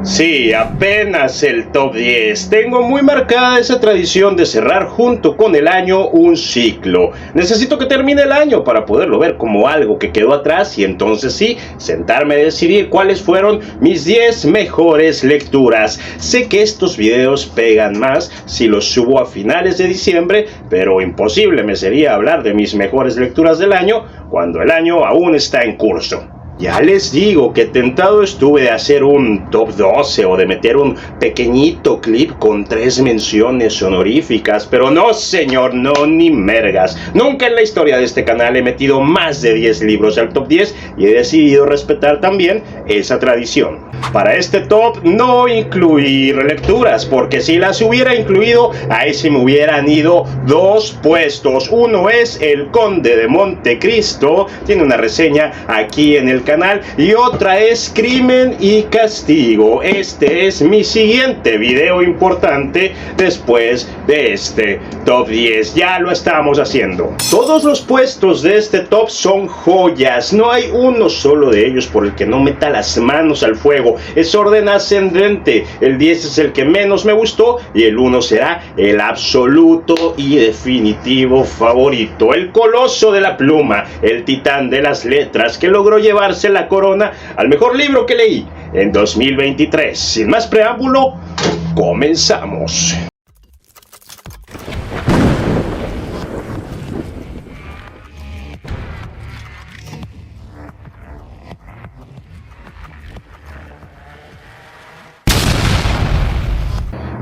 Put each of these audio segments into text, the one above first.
Sí, apenas el top 10. Tengo muy marcada esa tradición de cerrar junto con el año un ciclo. Necesito que termine el año para poderlo ver como algo que quedó atrás y entonces sí, sentarme a decidir cuáles fueron mis 10 mejores lecturas. Sé que estos videos pegan más si los subo a finales de diciembre, pero imposible me sería hablar de mis mejores lecturas del año cuando el año aún está en curso. Ya les digo que tentado estuve de hacer un top 12 o de meter un pequeñito clip con 3 menciones honoríficas, pero no señor, no ni mergas. Nunca en la historia de este canal he metido más de 10 libros al top 10 y he decidido respetar también esa tradición. Para este top no incluí relecturas, porque si las hubiera incluido, ahí se me hubieran ido 2 puestos. Uno es El Conde de Montecristo, tiene una reseña aquí en el canal, y otra es Crimen y Castigo. Este es mi siguiente video importante después de este top 10. Ya lo estamos haciendo. Todos los puestos de este top son joyas. No hay uno solo de ellos por el que no meta las manos al fuego. Es orden ascendente. El 10 es el que menos me gustó y el 1 será el absoluto y definitivo favorito. El coloso de la pluma, el titán de las letras que logró llevarse la corona al mejor libro que leí en 2023. Sin más preámbulo, comenzamos.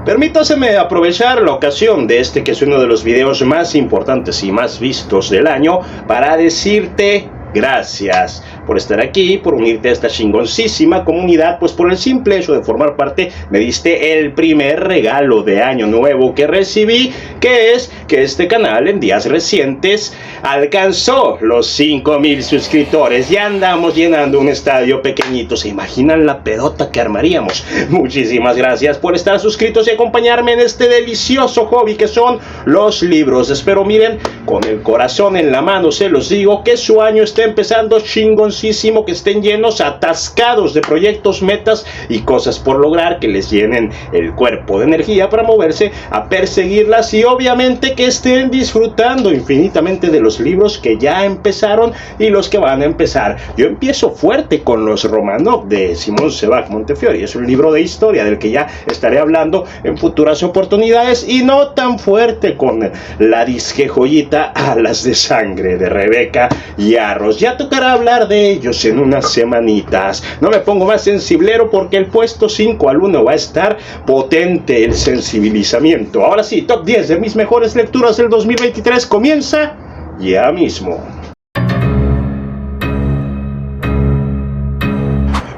Permítaseme aprovechar la ocasión de este que es uno de los videos más importantes y más vistos del año para decirte gracias por estar aquí, por unirte a esta chingoncísima comunidad, pues por el simple hecho de formar parte me diste el primer regalo de año nuevo que recibí, que es que este canal en días recientes alcanzó los 5,000 suscriptores. Ya andamos llenando un estadio pequeñito. ¿Se imaginan la pedota que armaríamos? Muchísimas gracias por estar suscritos y acompañarme en este delicioso hobby que son los libros. Espero, miren, con el corazón en la mano se los digo, que su año está empezando chingoncísimo, que estén llenos, atascados de proyectos, metas y cosas por lograr que les llenen el cuerpo de energía para moverse a perseguirlas, y obviamente que estén disfrutando infinitamente de los libros que ya empezaron y los que van a empezar. Yo empiezo fuerte con los Romanov de Simón Sebag Montefiori. Es un libro de historia del que ya estaré hablando en futuras oportunidades, y no tan fuerte con la disque joyita Alas de Sangre de Rebeca Yarros. Ya tocará hablar de ellos en unas semanitas. No me pongo más sensiblero porque el puesto 5 al 1 va a estar potente el sensibilizamiento. Ahora sí, top 10 de mis mejores lecturas del 2023 comienza ya mismo.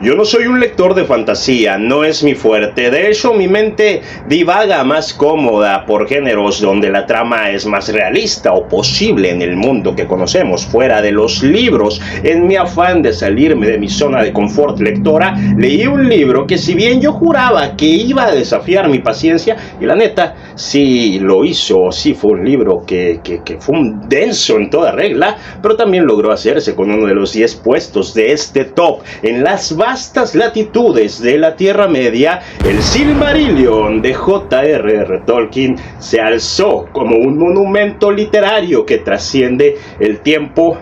Yo no soy un lector de fantasía, no es mi fuerte. De hecho, mi mente divaga más cómoda por géneros donde la trama es más realista o posible en el mundo que conocemos fuera de los libros. En mi afán de salirme de mi zona de confort lectora, leí un libro que, si bien yo juraba que iba a desafiar mi paciencia, y la neta, sí lo hizo, sí fue un libro que fue un denso en toda regla, pero también logró hacerse con uno de los 10 puestos de este top. En las vastas latitudes de la Tierra Media, el Silmarillion de J.R.R. Tolkien se alzó como un monumento literario que trasciende el tiempo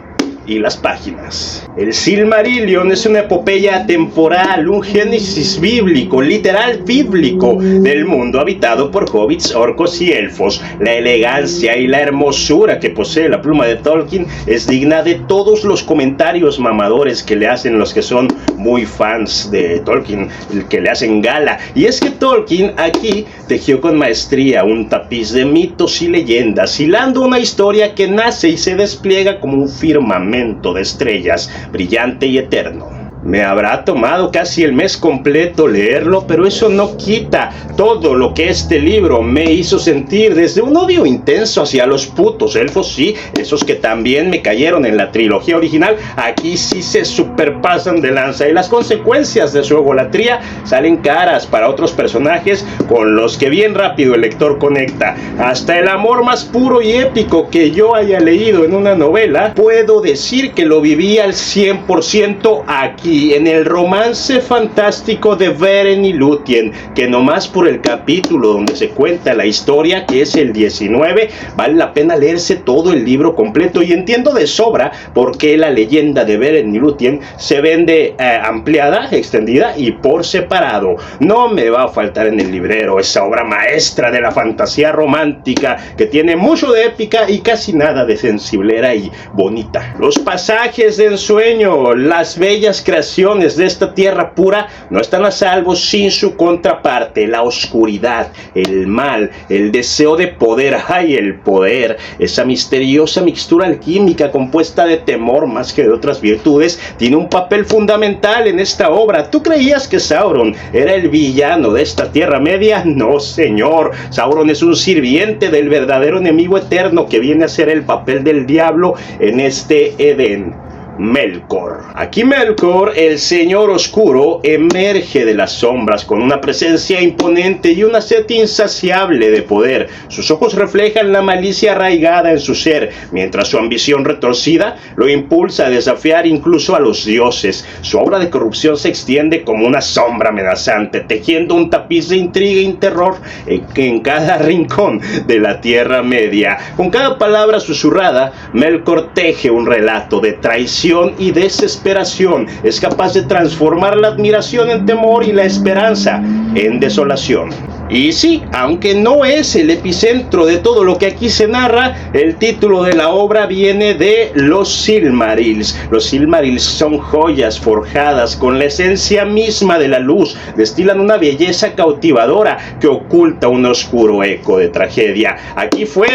y las páginas. El Silmarillion es una epopeya temporal, un génesis bíblico, literal bíblico, del mundo habitado por hobbits, orcos y elfos. La elegancia y la hermosura que posee la pluma de Tolkien es digna de todos los comentarios mamadores que le hacen los que son muy fans de Tolkien, que le hacen gala. Y es que Tolkien aquí tejió con maestría un tapiz de mitos y leyendas, hilando una historia que nace y se despliega como un firmamento de estrellas, brillante y eterno. Me habrá tomado casi el mes completo leerlo, pero eso no quita todo lo que este libro me hizo sentir, desde un odio intenso hacia los putos elfos, sí, esos que también me cayeron en la trilogía original. Aquí sí se superpasan de lanza, y las consecuencias de su egolatría salen caras para otros personajes con los que bien rápido el lector conecta. Hasta el amor más puro y épico que yo haya leído en una novela, puedo decir que lo viví al 100% aquí sí, en el romance fantástico de Beren y Lúthien, que nomás por el capítulo donde se cuenta la historia, que es el 19, vale la pena leerse todo el libro completo, y entiendo de sobra por qué la leyenda de Beren y Lúthien se vende ampliada, extendida y por separado. No me va a faltar en el librero esa obra maestra de la fantasía romántica que tiene mucho de épica y casi nada de sensiblera y bonita. Los pasajes de ensueño, las bellas creaciones de esta tierra pura no están a salvo sin su contraparte, la oscuridad, el mal, el deseo de poder. ¡Ay, el poder! Esa misteriosa mixtura alquímica compuesta de temor más que de otras virtudes tiene un papel fundamental en esta obra. ¿Tú creías que Sauron era el villano de esta Tierra Media? No, señor. Sauron es un sirviente del verdadero enemigo eterno que viene a hacer el papel del diablo en este Edén. Melkor. Aquí Melkor, el señor oscuro, emerge de las sombras con una presencia imponente y una sed insaciable de poder. Sus ojos reflejan la malicia arraigada en su ser, mientras su ambición retorcida lo impulsa a desafiar incluso a los dioses. Su obra de corrupción se extiende como una sombra amenazante, tejiendo un tapiz de intriga y terror en cada rincón de la Tierra Media. Con cada palabra susurrada, Melkor teje un relato de traición y desesperación. Es capaz de transformar la admiración en temor y la esperanza en desolación. Y sí, aunque no es el epicentro de todo lo que aquí se narra, el título de la obra viene de los Silmarils. Los Silmarils son joyas forjadas con la esencia misma de la luz, destilan una belleza cautivadora que oculta un oscuro eco de tragedia. Aquí fue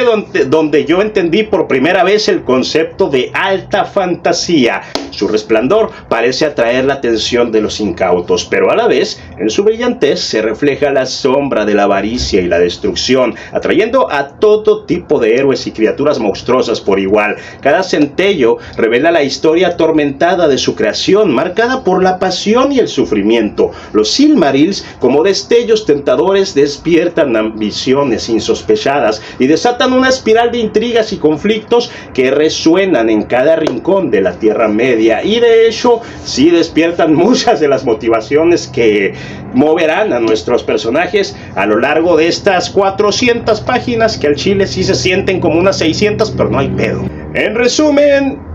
donde yo entendí por primera vez el concepto de alta fantasía. Su resplandor parece atraer la atención de los incautos, pero a la vez, en su brillantez se refleja la sombra de la avaricia y la destrucción, atrayendo a todo tipo de héroes y criaturas monstruosas por igual. Cada centello revela la historia atormentada de su creación, marcada por la pasión y el sufrimiento. Los Silmarils, como destellos tentadores, despiertan ambiciones insospechadas y desatan una espiral de intrigas y conflictos que resuenan en cada rincón de la Tierra Media, y de hecho sí despiertan muchas de las motivaciones que moverán a nuestros personajes a lo largo de estas 400 páginas, que al chile sí se sienten como unas 600, pero no hay pedo. En resumen,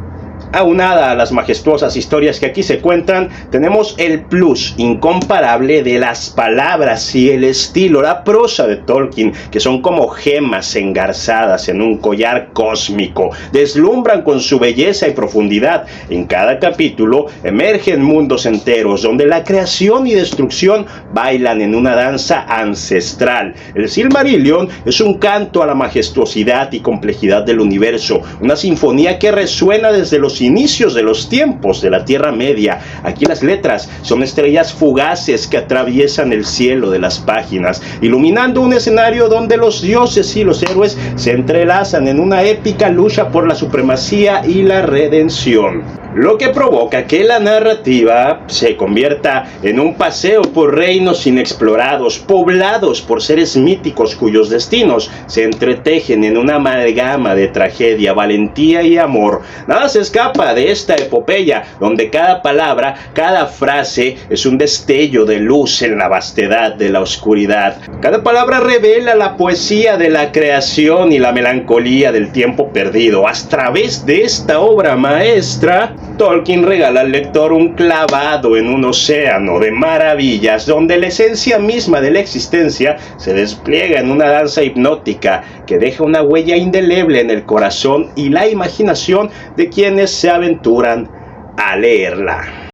aunada a las majestuosas historias que aquí se cuentan, tenemos el plus incomparable de las palabras y el estilo, la prosa de Tolkien, que son como gemas engarzadas en un collar cósmico. Deslumbran con su belleza y profundidad. En cada capítulo emergen mundos enteros donde la creación y destrucción bailan en una danza ancestral. El Silmarillion es un canto a la majestuosidad y complejidad del universo, una sinfonía que resuena desde los inicios de los tiempos de la Tierra Media. Aquí las letras son estrellas fugaces que atraviesan el cielo de las páginas, iluminando un escenario donde los dioses y los héroes se entrelazan en una épica lucha por la supremacía y la redención, lo que provoca que la narrativa se convierta en un paseo por reinos inexplorados, poblados por seres míticos cuyos destinos se entretejen en una amalgama de tragedia, valentía y amor. Nada se escapa de esta epopeya, donde cada palabra, cada frase es un destello de luz en la vastedad de la oscuridad. Cada palabra revela la poesía de la creación y la melancolía del tiempo perdido. A través de esta obra maestra, Tolkien regala al lector un clavado en un océano de maravillas, donde la esencia misma de la existencia se despliega en una danza hipnótica que deja una huella indeleble en el corazón y la imaginación de quienes se aventuran a leerla.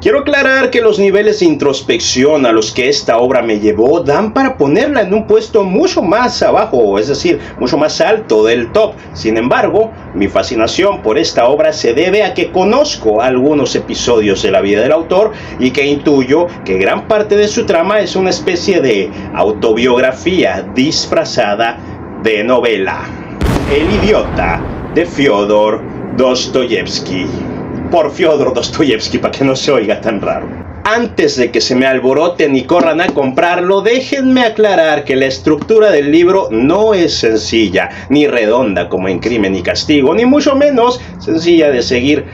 Quiero aclarar que los niveles de introspección a los que esta obra me llevó dan para ponerla en un puesto mucho más abajo, es decir, mucho más alto del top. Sin embargo, mi fascinación por esta obra se debe a que conozco algunos episodios de la vida del autor y que intuyo que gran parte de su trama es una especie de autobiografía disfrazada de novela. El idiota de Fyodor Dostoyevsky. Por Fyodor Dostoyevsky, para que no se oiga tan raro. Antes de que se me alboroten y corran a comprarlo, déjenme aclarar que la estructura del libro no es sencilla, ni redonda como en Crimen y Castigo, ni mucho menos sencilla de seguir.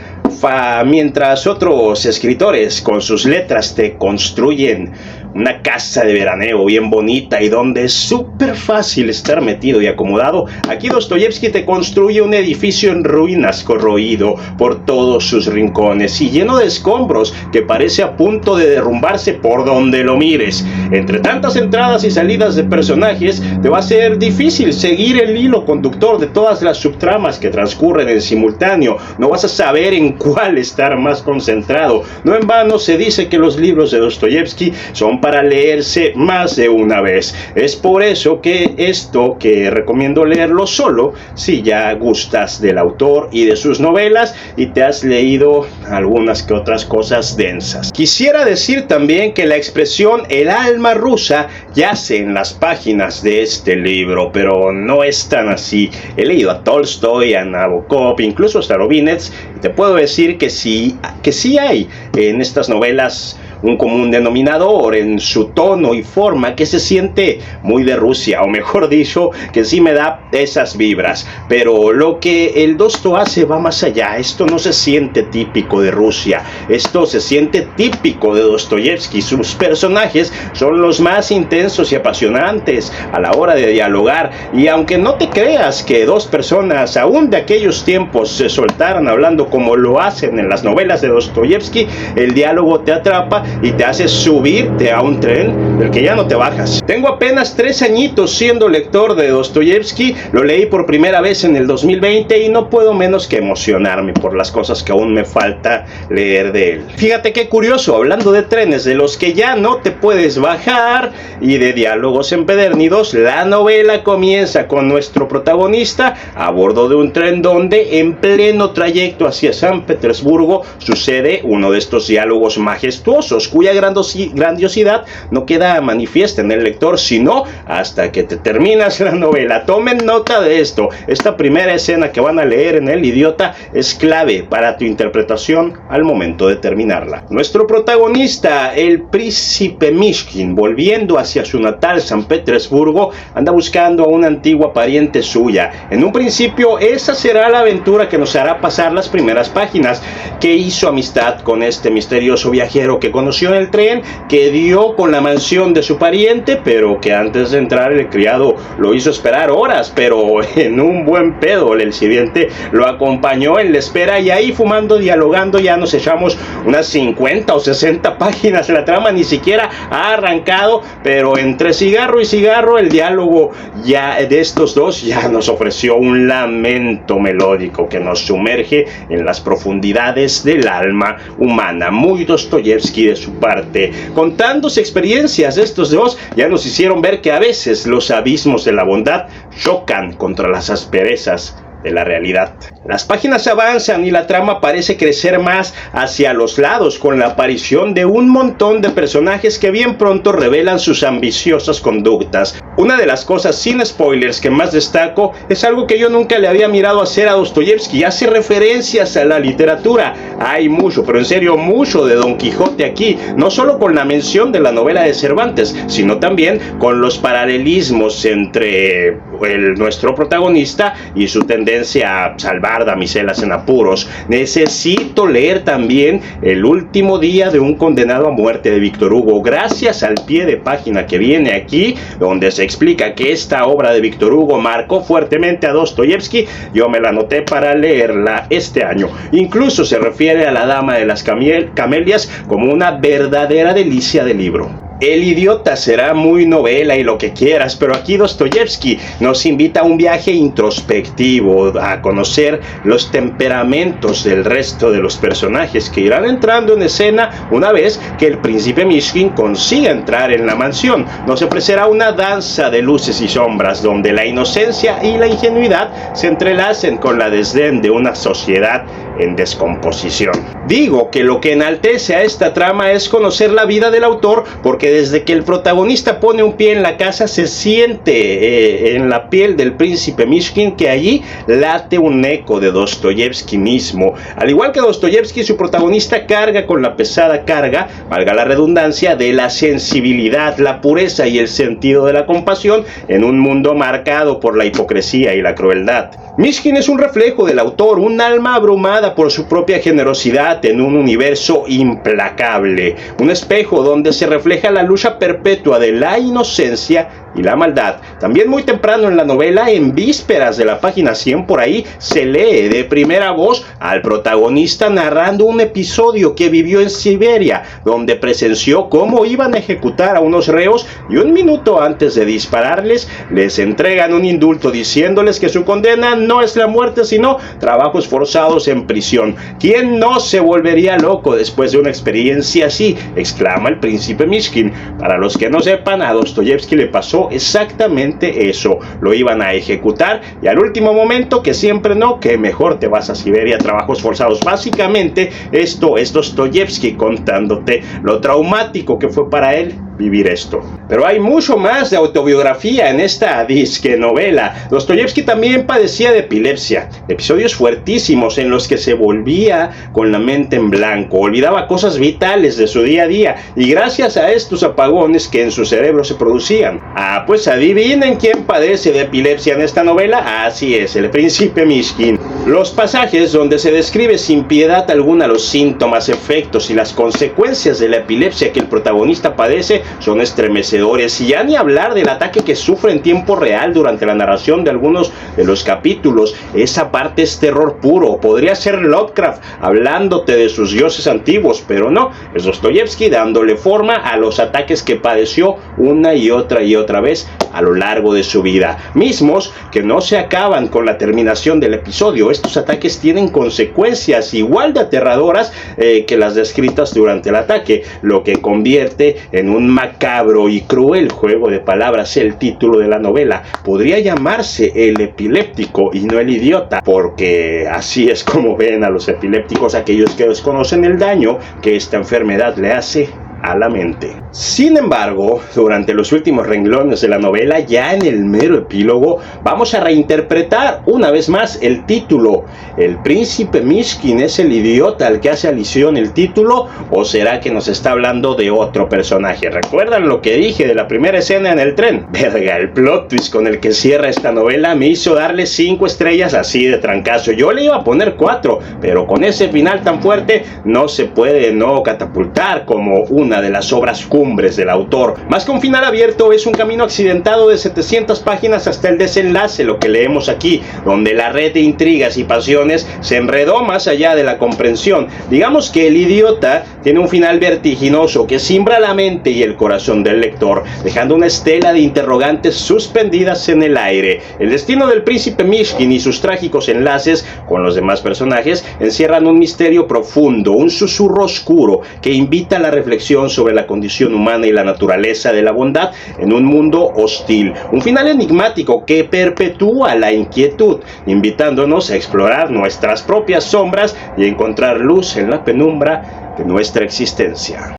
Mientras otros escritores con sus letras te construyen una casa de veraneo bien bonita y donde es súper fácil estar metido y acomodado, aquí Dostoyevsky te construye un edificio en ruinas, corroído por todos sus rincones y lleno de escombros que parece a punto de derrumbarse por donde lo mires. Entre tantas entradas y salidas de personajes, te va a ser difícil seguir el hilo conductor de todas las subtramas que transcurren en simultáneo. No vas a saber en cuál estar más concentrado. No en vano se dice que los libros de Dostoyevsky son para leerse más de una vez. Es por eso que recomiendo leerlo solo si ya gustas del autor y de sus novelas y te has leído algunas que otras cosas densas. Quisiera decir también que la expresión "el alma rusa" yace en las páginas de este libro, pero no es tan así. He leído a Tolstoy, a Nabokov, incluso a Starovinets, y te puedo decir que sí hay en estas novelas un común denominador en su tono y forma que se siente muy de Rusia, o mejor dicho, que sí me da esas vibras. Pero lo que el Dosto hace va más allá. Esto no se siente típico de Rusia, esto se siente típico de Dostoyevsky. Sus personajes son los más intensos y apasionantes a la hora de dialogar, y aunque no te creas que dos personas aún de aquellos tiempos se soltaran hablando como lo hacen en las novelas de Dostoyevsky, el diálogo te atrapa y te hace subirte a un tren del que ya no te bajas. Tengo apenas 3 añitos siendo lector de Dostoyevsky, lo leí por primera vez en el 2020 y no puedo menos que emocionarme por las cosas que aún me falta leer de él. Fíjate qué curioso, hablando de trenes de los que ya no te puedes bajar y de diálogos empedernidos, la novela comienza con nuestro protagonista a bordo de un tren donde en pleno trayecto hacia San Petersburgo sucede uno de estos diálogos majestuosos cuya grandiosidad no queda manifiesta en el lector sino hasta que te terminas la novela. Tomen nota de esto. Esta primera escena que van a leer en El Idiota es clave para tu interpretación al momento de terminarla. Nuestro protagonista, el príncipe Mishkin, volviendo hacia su natal San Petersburgo, anda buscando a una antigua pariente suya. En un principio esa será la aventura que nos hará pasar las primeras páginas, que hizo amistad con este misterioso viajero que conoció en el tren, que dio con la mansión de su pariente, pero que antes de entrar el criado lo hizo esperar horas, pero en un buen pedo. El sirviente lo acompañó en la espera y ahí fumando, dialogando, ya nos echamos unas 50 o 60 páginas. La trama ni siquiera ha arrancado, pero entre cigarro y cigarro el diálogo ya de estos dos ya nos ofreció un lamento melódico que nos sumerge en las profundidades del alma humana. Muy Dostoyevsky de su parte. Contándose experiencias de estos dos ya nos hicieron ver que a veces los abismos de la bondad chocan contra las asperezas de la realidad. Las páginas avanzan y la trama parece crecer más hacia los lados con la aparición de un montón de personajes que bien pronto revelan sus ambiciosas conductas. Una de las cosas sin spoilers que más destaco es algo que yo nunca le había mirado hacer a Dostoyevsky. Hace referencias a la literatura. Hay mucho, pero en serio mucho de Don Quijote aquí, no solo con la mención de la novela de Cervantes, sino también con los paralelismos entre nuestro protagonista y su tendencia a salvar damiselas en apuros. Necesito leer también El último día de un condenado a muerte de Víctor Hugo. Gracias al pie de página que viene aquí, donde se explica que esta obra de Víctor Hugo marcó fuertemente a Dostoyevsky, yo me la anoté para leerla este año. Incluso se refiere a La Dama de las Camelias como una verdadera delicia de libro. El Idiota será muy novela y lo que quieras, pero aquí Dostoyevsky nos invita a un viaje introspectivo, a conocer los temperamentos del resto de los personajes que irán entrando en escena una vez que el príncipe Mishkin consiga entrar en la mansión. Nos ofrecerá una danza de luces y sombras donde la inocencia y la ingenuidad se entrelacen con la desdén de una sociedad en descomposición. Digo que lo que enaltece a esta trama es conocer la vida del autor, porque desde que el protagonista pone un pie en la casa se siente en la piel del príncipe Mishkin que allí late un eco de Dostoyevsky mismo. Al igual que Dostoyevsky, su protagonista carga con la pesada carga, valga la redundancia, de la sensibilidad, la pureza y el sentido de la compasión en un mundo marcado por la hipocresía y la crueldad. Mishkin es un reflejo del autor, un alma abrumada por su propia generosidad en un universo implacable, un espejo donde se refleja la lucha perpetua de la inocencia y la maldad. También muy temprano en la novela, en vísperas de la página 100 por ahí, se lee de primera voz al protagonista narrando un episodio que vivió en Siberia, donde presenció cómo iban a ejecutar a unos reos y un minuto antes de dispararles, les entregan un indulto diciéndoles que su condena no es la muerte, sino trabajos forzados en prisión. ¿Quién no se volvería loco después de una experiencia así?, exclama el príncipe Mishkin. Para los que no sepan, a Dostoyevsky le pasó exactamente eso. Lo iban a ejecutar y al último momento, que siempre no, que mejor te vas a Siberia a trabajos forzados. Básicamente esto es Dostoyevsky contándote lo traumático que fue para él vivir esto. Pero hay mucho más de autobiografía en esta disque novela. Dostoyevsky también padecía de epilepsia, episodios fuertísimos en los que se volvía con la mente en blanco, olvidaba cosas vitales de su día a día, y gracias a estos apagones que en su cerebro se producían. Pues adivinen quién padece de epilepsia en esta novela. Así es, el príncipe Mishkin. Los pasajes donde se describe sin piedad alguna los síntomas, efectos y las consecuencias de la epilepsia que el protagonista padece son estremecedores, y ya ni hablar del ataque que sufre en tiempo real durante la narración de algunos de los capítulos. Esa parte es terror puro. Podría ser Lovecraft hablándote de sus dioses antiguos, pero no, es Dostoyevsky dándole forma a los ataques que padeció una y otra vez a lo largo de su vida, mismos que no se acaban con la terminación del episodio. Estos ataques tienen consecuencias igual de aterradoras que las descritas durante el ataque, lo que convierte en un macabro y cruel juego de palabras el título de la novela. Podría llamarse El epiléptico y no el idiota, porque así es como ven a los epilépticos aquellos que desconocen el daño que esta enfermedad le hace a la mente. Sin embargo, durante los últimos renglones de la novela, ya en el mero epílogo, vamos a reinterpretar una vez más el título. ¿El príncipe Mishkin es el idiota al que hace alusión el título, o será que nos está hablando de otro personaje? ¿Recuerdan lo que dije de la primera escena en el tren? Verga, el plot twist con el que cierra esta novela me hizo darle 5 estrellas así de trancazo. Yo le iba a poner 4, pero con ese final tan fuerte no se puede no catapultar como una de las obras cumbres del autor. Más que un final abierto, es un camino accidentado de 700 páginas hasta el desenlace, lo que leemos aquí, donde la red de intrigas y pasiones se enredó más allá de la comprensión. Digamos que El idiota tiene un final vertiginoso que simbra la mente y el corazón del lector, dejando una estela de interrogantes suspendidas en el aire. El destino del príncipe Mishkin y sus trágicos enlaces con los demás personajes encierran un misterio profundo, un susurro oscuro que invita a la reflexión sobre la condición humana y la naturaleza de la bondad en un mundo hostil. Un final enigmático que perpetúa la inquietud, invitándonos a explorar nuestras propias sombras y encontrar luz en la penumbra de nuestra existencia.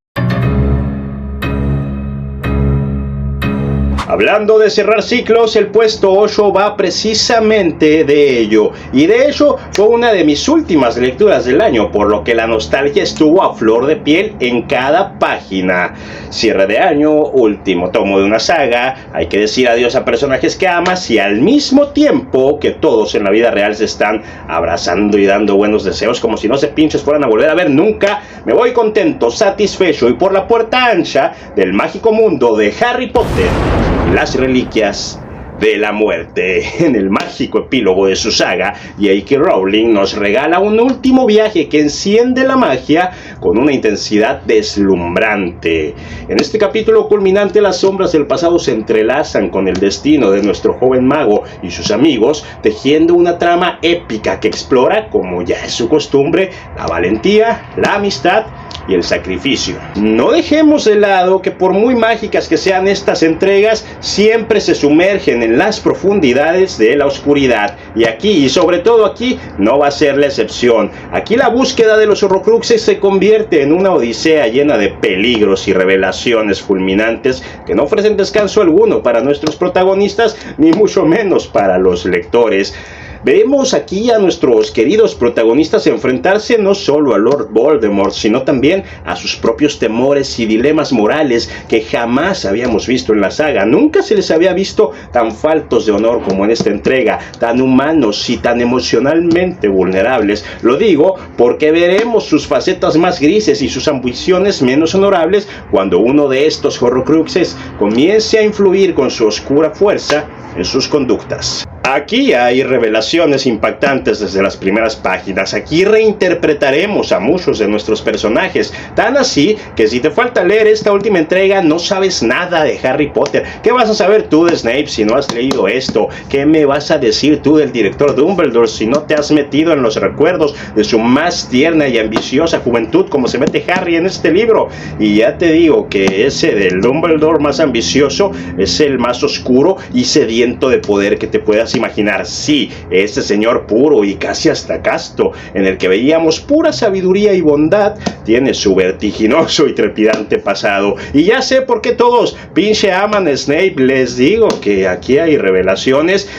Hablando de cerrar ciclos, el puesto 8 va precisamente de ello, y de hecho fue una de mis últimas lecturas del año, por lo que la nostalgia estuvo a flor de piel en cada página. Cierre de año, último tomo de una saga, hay que decir adiós a personajes que amas y al mismo tiempo que todos en la vida real se están abrazando y dando buenos deseos como si no se pinches fueran a volver a ver nunca. Me voy contento, satisfecho y por la puerta ancha del mágico mundo de Harry Potter y las reliquias de la muerte. En el mágico epílogo de su saga, J.K. Rowling nos regala un último viaje que enciende la magia con una intensidad deslumbrante. En este capítulo culminante, las sombras del pasado se entrelazan con el destino de nuestro joven mago y sus amigos, tejiendo una trama épica que explora, como ya es su costumbre, la valentía, la amistad y el sacrificio. No dejemos de lado que por muy mágicas que sean estas entregas, siempre se sumergen en las profundidades de la oscuridad, y aquí, y sobre todo aquí, no va a ser la excepción. Aquí la búsqueda de los Horrocruxes se convierte en una odisea llena de peligros y revelaciones fulminantes que no ofrecen descanso alguno para nuestros protagonistas, ni mucho menos para los lectores. Vemos aquí a nuestros queridos protagonistas enfrentarse no solo a Lord Voldemort, sino también a sus propios temores y dilemas morales que jamás habíamos visto en la saga. Nunca se les había visto tan faltos de honor como en esta entrega, tan humanos y tan emocionalmente vulnerables. Lo digo porque veremos sus facetas más grises y sus ambiciones menos honorables cuando uno de estos Horrocruxes comience a influir con su oscura fuerza en sus conductas. Aquí hay revelaciones impactantes desde las primeras páginas. Aquí reinterpretaremos a muchos de nuestros personajes, tan así que si te falta leer esta última entrega no sabes nada de Harry Potter. ¿Qué vas a saber tú de Snape si no has leído esto? ¿Qué me vas a decir tú del director Dumbledore si no te has metido en los recuerdos de su más tierna y ambiciosa juventud como se mete Harry en este libro? Y ya te digo que ese del Dumbledore más ambicioso es el más oscuro y sediento de poder que te puedas imaginar. Sí, ese señor puro y casi hasta casto, en el que veíamos pura sabiduría y bondad, tiene su vertiginoso y trepidante pasado. Y ya sé por qué todos pinche aman a Snape. Les digo que aquí hay revelaciones.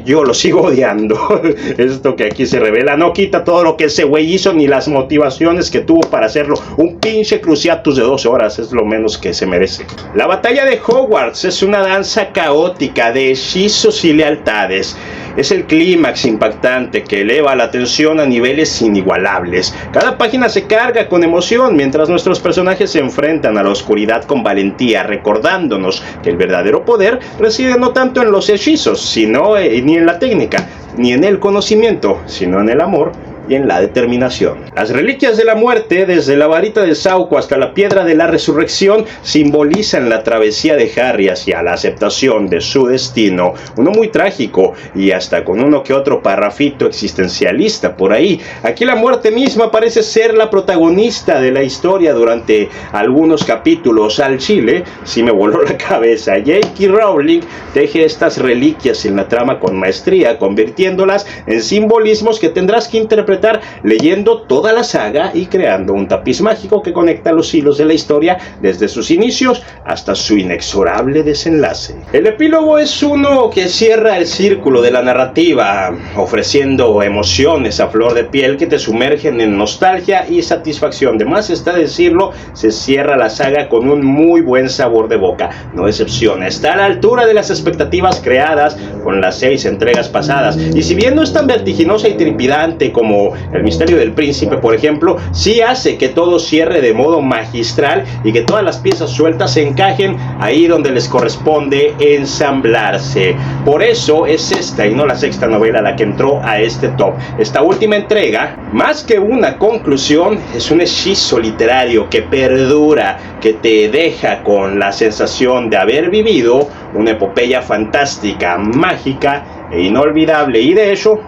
Yo lo sigo odiando. Esto que aquí se revela no quita todo lo que ese güey hizo ni las motivaciones que tuvo para hacerlo. Un pinche cruciatus de 2 horas es lo menos que se merece. La batalla de Hogwarts es una danza caótica de hechizos y lealtades. Es el clímax impactante que eleva la tensión a niveles inigualables. Cada página se carga con emoción mientras nuestros personajes se enfrentan a la oscuridad con valentía, recordándonos que el verdadero poder reside no tanto en los hechizos, sino ni en la técnica, ni en el conocimiento, sino en el amor y en la determinación. Las reliquias de la muerte, desde la varita de Sauco hasta la piedra de la resurrección, simbolizan la travesía de Harry hacia la aceptación de su destino, uno muy trágico y hasta con uno que otro parrafito existencialista por ahí. Aquí la muerte misma parece ser la protagonista de la historia durante algunos capítulos. Al chile sí me voló la cabeza. J.K. Rowling teje estas reliquias en la trama con maestría, convirtiéndolas en simbolismos que tendrás que interpretar leyendo toda la saga y creando un tapiz mágico que conecta los hilos de la historia desde sus inicios hasta su inexorable desenlace. El epílogo es uno que cierra el círculo de la narrativa, ofreciendo emociones a flor de piel que te sumergen en nostalgia y satisfacción. De más está decirlo, se cierra la saga con un muy buen sabor de boca. No decepciona, está a la altura de las expectativas creadas con las 6 entregas pasadas. Y si bien no es tan vertiginosa y trepidante como El misterio del príncipe, por ejemplo, sí hace que todo cierre de modo magistral y que todas las piezas sueltas se encajen ahí donde les corresponde ensamblarse. Por eso es esta y no la 6ª novela la que entró a este top. Esta última entrega, más que una conclusión, es un hechizo literario que perdura, que te deja con la sensación de haber vivido una epopeya fantástica, mágica e inolvidable, y de hecho,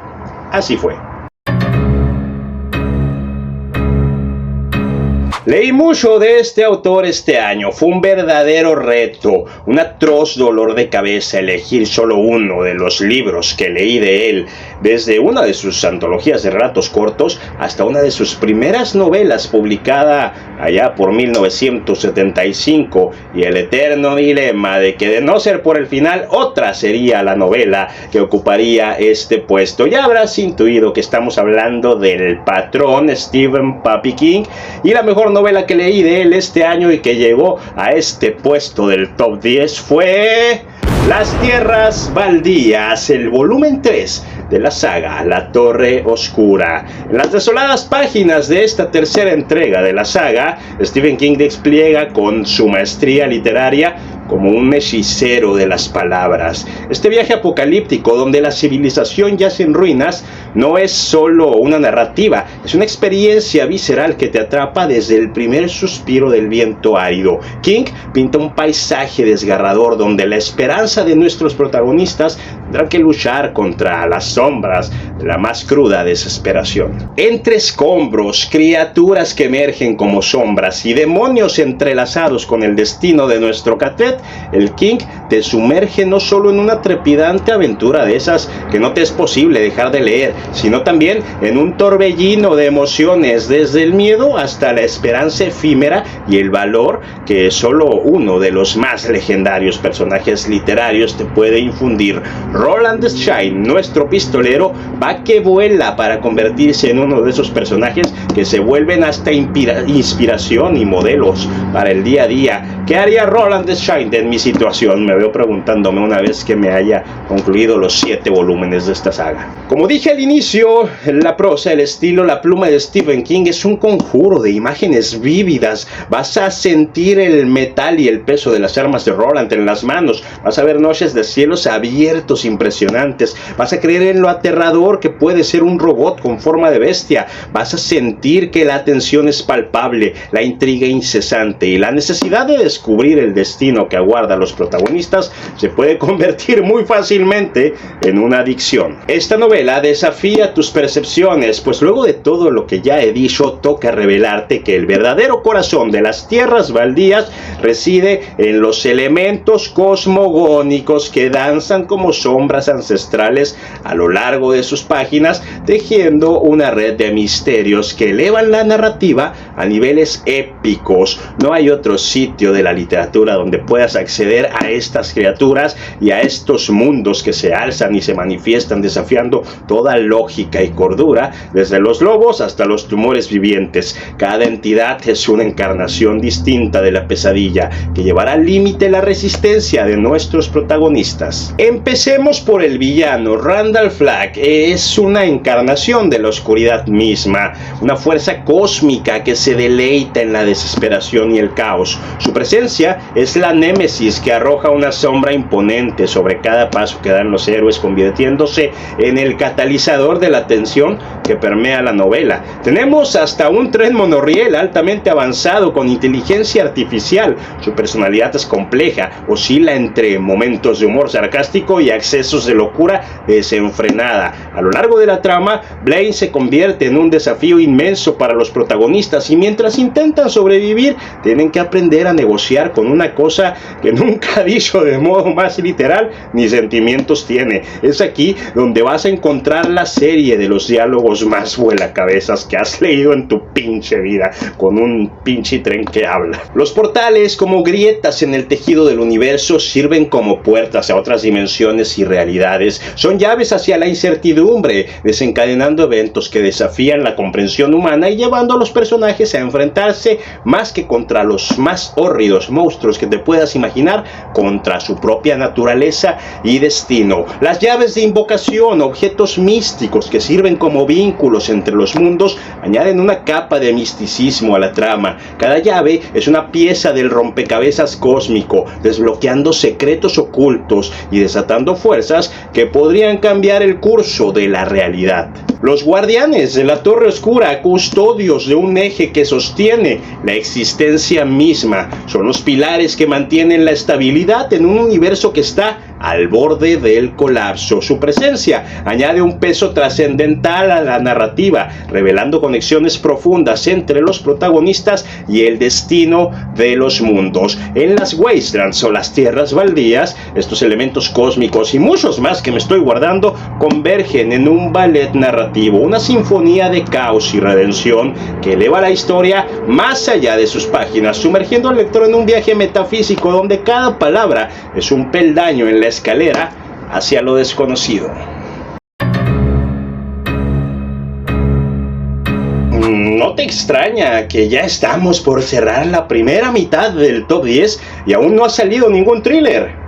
así fue. Leí mucho de este autor este año. Fue un verdadero reto, un atroz dolor de cabeza elegir solo uno de los libros que leí de él, desde una de sus antologías de relatos cortos hasta una de sus primeras novelas publicada allá por 1975, y el eterno dilema de que de no ser por el final, otra sería la novela que ocuparía este puesto. Ya habrás intuido que estamos hablando del patrón Stephen Pappy King, y la mejor novela que leí de él este año y que llegó a este puesto del top 10 fue Las Tierras Baldías, el volumen 3 de la saga La Torre Oscura. En las desoladas páginas de esta tercera entrega de la saga, Stephen King despliega con su maestría literaria como un hechicero de las palabras. Este viaje apocalíptico donde la civilización yace en ruinas no es solo una narrativa, es una experiencia visceral que te atrapa desde el primer suspiro del viento árido. King pinta un paisaje desgarrador donde la esperanza de nuestros protagonistas tendrán que luchar contra las sombras de la más cruda desesperación. Entre escombros, criaturas que emergen como sombras y demonios entrelazados con el destino de nuestro Catet, el King te sumerge no solo en una trepidante aventura de esas que no te es posible dejar de leer, sino también en un torbellino de emociones, desde el miedo hasta la esperanza efímera y el valor que solo uno de los más legendarios personajes literarios te puede infundir. Roland Deschain, nuestro pistolero, va que vuela para convertirse en uno de esos personajes que se vuelven hasta inspiración y modelos para el día a día. ¿Qué haría Roland Deschain en mi situación? Me veo preguntándome una vez que me haya concluido los 7 volúmenes de esta saga. Como dije al inicio, la prosa, el estilo, la pluma de Stephen King es un conjuro de imágenes vívidas. Vas a sentir el metal y el peso de las armas de Roland en las manos. Vas a ver noches de cielos abiertos impresionantes. Vas a creer en lo aterrador que puede ser un robot con forma de bestia. Vas a sentir que la tensión es palpable, la intriga incesante y la necesidad de descubrir el destino que aguarda a los protagonistas se puede convertir muy fácilmente en una adicción. Esta novela desafía tus percepciones, pues luego de todo lo que ya he dicho, toca revelarte que el verdadero corazón de las tierras baldías reside en los elementos cosmogónicos que danzan como sombras ancestrales a lo largo de sus páginas, tejiendo una red de misterios que elevan la narrativa a niveles épicos. No hay otro sitio de la literatura donde puedas acceder a estas criaturas y a estos mundos que se alzan y se manifiestan desafiando toda lógica y cordura, desde los lobos hasta los tumores vivientes. Cada entidad es una encarnación distinta de la pesadilla que llevará al límite la resistencia de nuestros protagonistas. Empecemos por el villano. Randall Flagg es una encarnación de la oscuridad misma, una fuerza cósmica que se deleita en la desesperación y el caos. Su presencia es la némesis que arroja una sombra imponente sobre cada paso que dan los héroes, convirtiéndose en el catalizador de la tensión que permea la novela. Tenemos hasta un tren monorriel altamente avanzado con inteligencia artificial. Su personalidad es compleja, oscila entre momentos de humor sarcástico y accesos de locura desenfrenada. A lo largo de la trama, Blaine se convierte en un desafío inmenso para los protagonistas y mientras intentan sobrevivir, tienen que aprender a negociar con una cosa que nunca ha dicho de modo más literal ni sentimientos tiene. Es aquí donde vas a encontrar la serie de los diálogos más vuelacabezas que has leído en tu pinche vida, con un pinche tren que habla. Los portales, como grietas en el tejido del universo, sirven como puertas a otras dimensiones y realidades. Son llaves hacia la incertidumbre, desencadenando eventos que desafían la comprensión humana y llevando a los personajes a enfrentarse más que contra los más hórridos monstruos que te puedas imaginar, contra su propia naturaleza y destino. Las llaves de invocación, objetos místicos que sirven como vínculos entre los mundos, añaden una capa de misticismo a la trama. Cada llave es una pieza del rompecabezas cósmico, desbloqueando secretos ocultos y desatando fuerzas que podrían cambiar el curso de la realidad. Los guardianes de la Torre Oscura, custodios de un eje que sostiene la existencia misma, son los pilares que mantienen la estabilidad en un universo que está al borde del colapso. Su presencia añade un peso trascendental a la narrativa, revelando conexiones profundas entre los protagonistas y el destino de los mundos. En las Wastelands o las tierras baldías, estos elementos cósmicos y muchos más que me estoy guardando convergen en un ballet narrativo, una sinfonía de caos y redención que eleva la historia más allá de sus páginas, sumergiendo al lector en un viaje metafísico donde cada palabra es un peldaño en la escalera hacia lo desconocido. ¿No te extraña que ya estamos por cerrar la primera mitad del top 10 y aún no ha salido ningún thriller?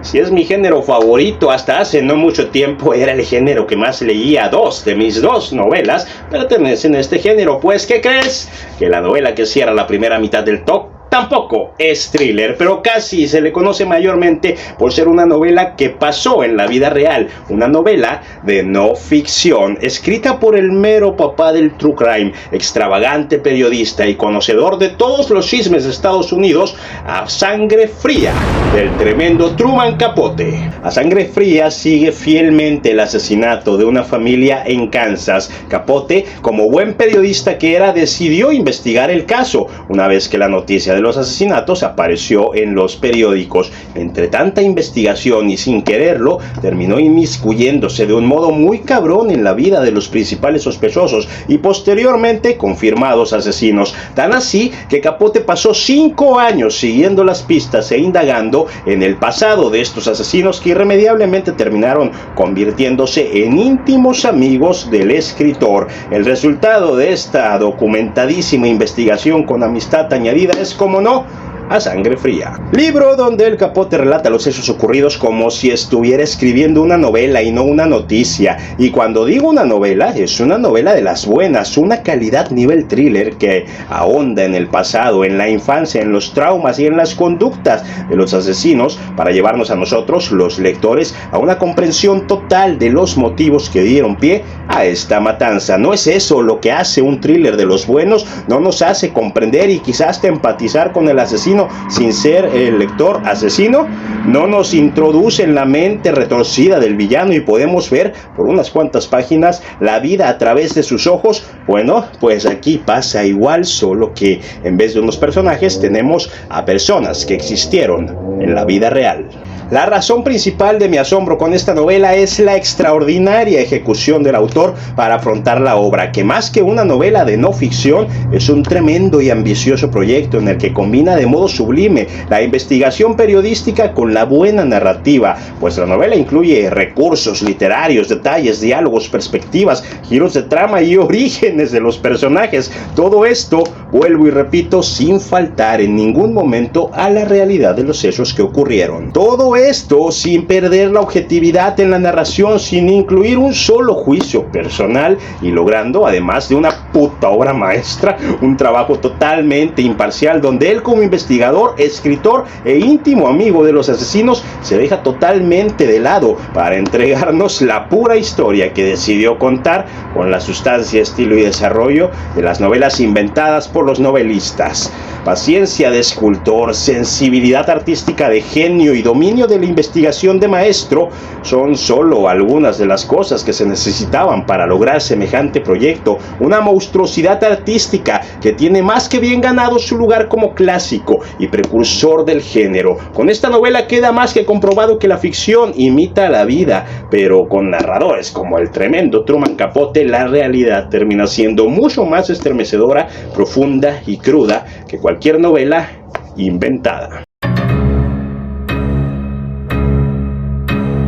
Si es mi género favorito, hasta hace no mucho tiempo era el género que más leía. 2 de mis 2 novelas pertenecen a este género. Pues, ¿qué crees? Que la novela que cierra la primera mitad del top Tampoco es thriller, pero casi se le conoce mayormente por ser una novela que pasó en la vida real, una novela de no ficción, escrita por el mero papá del true crime, extravagante periodista y conocedor de todos los chismes de Estados Unidos, A Sangre Fría, del tremendo Truman Capote. A Sangre Fría sigue fielmente el asesinato de una familia en Kansas. Capote, como buen periodista que era, decidió investigar el caso, una vez que la noticia de los asesinatos apareció en los periódicos. Entre tanta investigación y sin quererlo, terminó inmiscuyéndose de un modo muy cabrón en la vida de los principales sospechosos y posteriormente confirmados asesinos. Tan así que Capote pasó 5 años siguiendo las pistas e indagando en el pasado de estos asesinos que irremediablemente terminaron convirtiéndose en íntimos amigos del escritor. El resultado de esta documentadísima investigación con amistad añadida es, como no, A Sangre Fría, libro donde el Capote relata los hechos ocurridos como si estuviera escribiendo una novela y no una noticia. Y cuando digo una novela, es una novela de las buenas, una calidad nivel thriller que ahonda en el pasado, en la infancia, en los traumas y en las conductas de los asesinos para llevarnos a nosotros, los lectores, a una comprensión total de los motivos que dieron pie a esta matanza. ¿No es eso lo que hace un thriller de los buenos? ¿No nos hace comprender y quizás hasta empatizar con el asesino sin ser el lector asesino? ¿No nos introduce en la mente retorcida del villano y podemos ver por unas cuantas páginas la vida a través de sus ojos? Bueno, pues aquí pasa igual, solo que en vez de unos personajes tenemos a personas que existieron en la vida real. La razón principal de mi asombro con esta novela es la extraordinaria ejecución del autor para afrontar la obra, que más que una novela de no ficción, es un tremendo y ambicioso proyecto en el que combina de modo sublime la investigación periodística con la buena narrativa, pues la novela incluye recursos literarios, detalles, diálogos, perspectivas, giros de trama y orígenes de los personajes. Todo esto, vuelvo y repito, sin faltar en ningún momento a la realidad de los hechos que ocurrieron. Todo esto sin perder la objetividad en la narración, sin incluir un solo juicio personal y logrando, además de una puta obra maestra, un trabajo totalmente imparcial donde él, como investigador, escritor e íntimo amigo de los asesinos, se deja totalmente de lado para entregarnos la pura historia que decidió contar con la sustancia, estilo y desarrollo de las novelas inventadas por los novelistas. Paciencia de escultor, sensibilidad artística de genio y dominio de la investigación de maestro son solo algunas de las cosas que se necesitaban para lograr semejante proyecto. Una monstruosidad artística que tiene más que bien ganado su lugar como clásico y precursor del género. Con esta novela queda más que comprobado que la ficción imita la vida, pero con narradores como el tremendo Truman Capote, la realidad termina siendo mucho más estremecedora, profunda y cruda que cualquier novela inventada.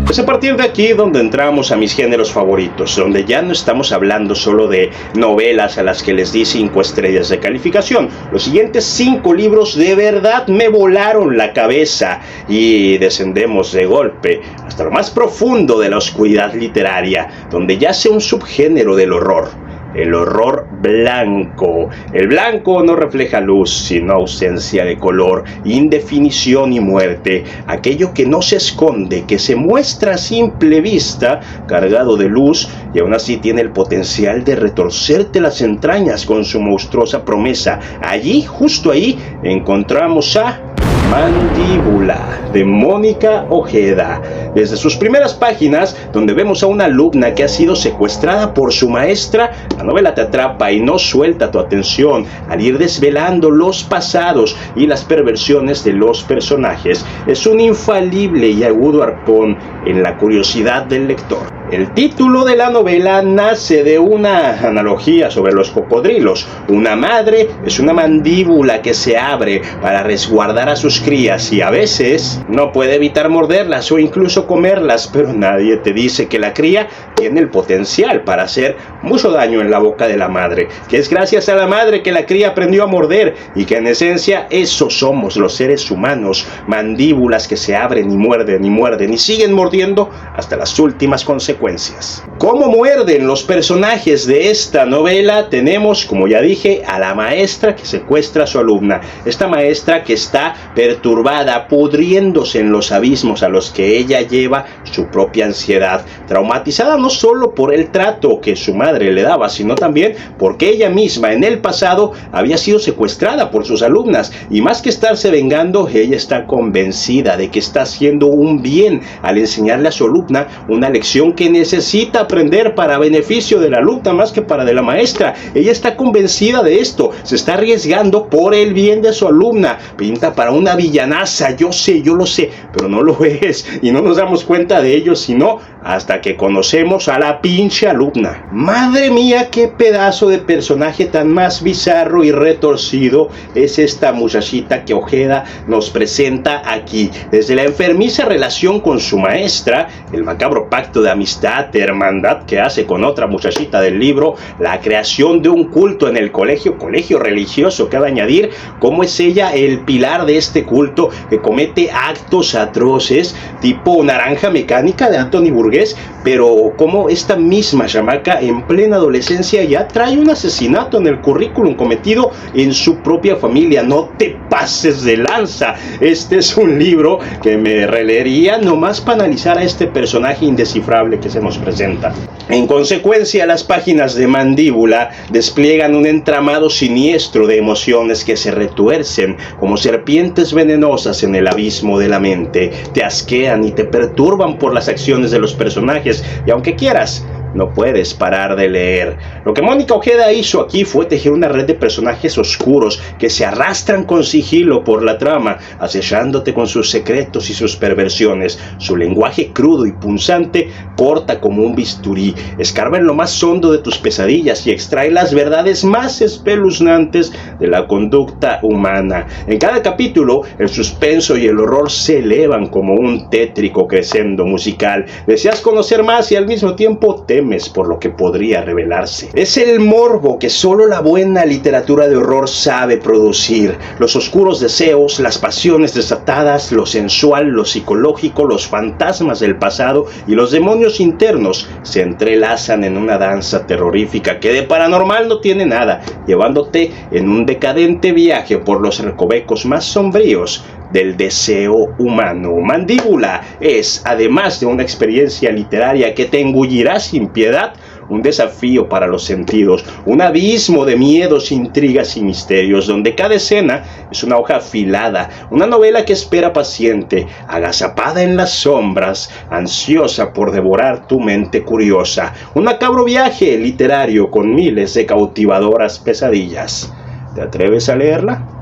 Es a partir de aquí donde entramos a mis géneros favoritos, donde ya no estamos hablando solo de novelas a las que les di 5 estrellas de calificación. Los siguientes 5 libros de verdad me volaron la cabeza y descendemos de golpe hasta lo más profundo de la oscuridad literaria, donde yace un subgénero del horror. El horror blanco. El blanco no refleja luz, sino ausencia de color, indefinición y muerte. Aquello que no se esconde, que se muestra a simple vista, cargado de luz, y aún así tiene el potencial de retorcerte las entrañas con su monstruosa promesa. Allí, justo ahí, encontramos a Mandíbula, de Mónica Ojeda. Desde sus primeras páginas, donde vemos a una alumna que ha sido secuestrada por su maestra, la novela te atrapa y no suelta tu atención al ir desvelando los pasados y las perversiones de los personajes. Es un infalible y agudo arpón en la curiosidad del lector. El título de la novela nace de una analogía sobre los cocodrilos. Una madre es una mandíbula que se abre para resguardar a sus crías y a veces no puede evitar morderlas o incluso comerlas, pero nadie te dice que la cría tiene el potencial para ser mucho daño en la boca de la madre, que es gracias a la madre que la cría aprendió a morder y que en esencia eso somos los seres humanos, mandíbulas que se abren y muerden y siguen mordiendo hasta las últimas consecuencias. ¿Cómo muerden los personajes de esta novela? Tenemos, como ya dije, a la maestra que secuestra a su alumna, esta maestra que está perturbada, pudriéndose en los abismos a los que ella lleva su propia ansiedad, traumatizada no solo por el trato que su madre le daba, sino también porque ella misma en el pasado había sido secuestrada por sus alumnas, y más que estarse vengando, ella está convencida de que está haciendo un bien al enseñarle a su alumna una lección que necesita aprender para beneficio de la alumna más que para de la maestra. Ella está convencida de esto, se está arriesgando por el bien de su alumna, pinta para una villanaza, yo lo sé, pero no lo es, y no nos damos cuenta de ello sino hasta que conocemos a la pinche alumna. Madre mía, qué pedazo de personaje tan más bizarro y retorcido es esta muchachita que Ojeda nos presenta aquí. Desde la enfermiza relación con su maestra, el macabro pacto de amistad, de hermandad que hace con otra muchachita del libro, la creación de un culto en el colegio religioso, cabe añadir, cómo es ella el pilar de este culto que comete actos atroces, tipo Naranja Mecánica de Anthony Burgess, pero como esta misma chamaca en plena adolescencia ya trae un asesinato en el currículum cometido en su propia familia. No te pases de lanza. Este es un libro que me releería nomás para analizar a este personaje indescifrable que se nos presenta. En consecuencia, las páginas de Mandíbula despliegan un entramado siniestro de emociones que se retuercen como serpientes venenosas en el abismo de la mente. Te asquean y te perturban por las acciones de los personajes, y aunque quieras, no puedes parar de leer. Lo que Mónica Ojeda hizo aquí fue tejer una red de personajes oscuros que se arrastran con sigilo por la trama, acechándote con sus secretos y sus perversiones. Su lenguaje crudo y punzante corta como un bisturí, escarba en lo más hondo de tus pesadillas y extrae las verdades más espeluznantes de la conducta humana. En cada capítulo, el suspenso y el horror se elevan como un tétrico crescendo musical. Deseas conocer más y al mismo tiempo temes por lo que podría revelarse. Es el morbo que solo la buena literatura de horror sabe producir. Los oscuros deseos, las pasiones desatadas, lo sensual, lo psicológico, los fantasmas del pasado y los demonios internos se entrelazan en una danza terrorífica que de paranormal no tiene nada, llevándote en un decadente viaje por los recovecos más sombríos del deseo humano. Mandíbula es, además de una experiencia literaria que te engullirá sin piedad, un desafío para los sentidos, un abismo de miedos, intrigas y misterios, donde cada escena es una hoja afilada, una novela que espera paciente, agazapada en las sombras, ansiosa por devorar tu mente curiosa, un macabro viaje literario con miles de cautivadoras pesadillas. ¿Te atreves a leerla?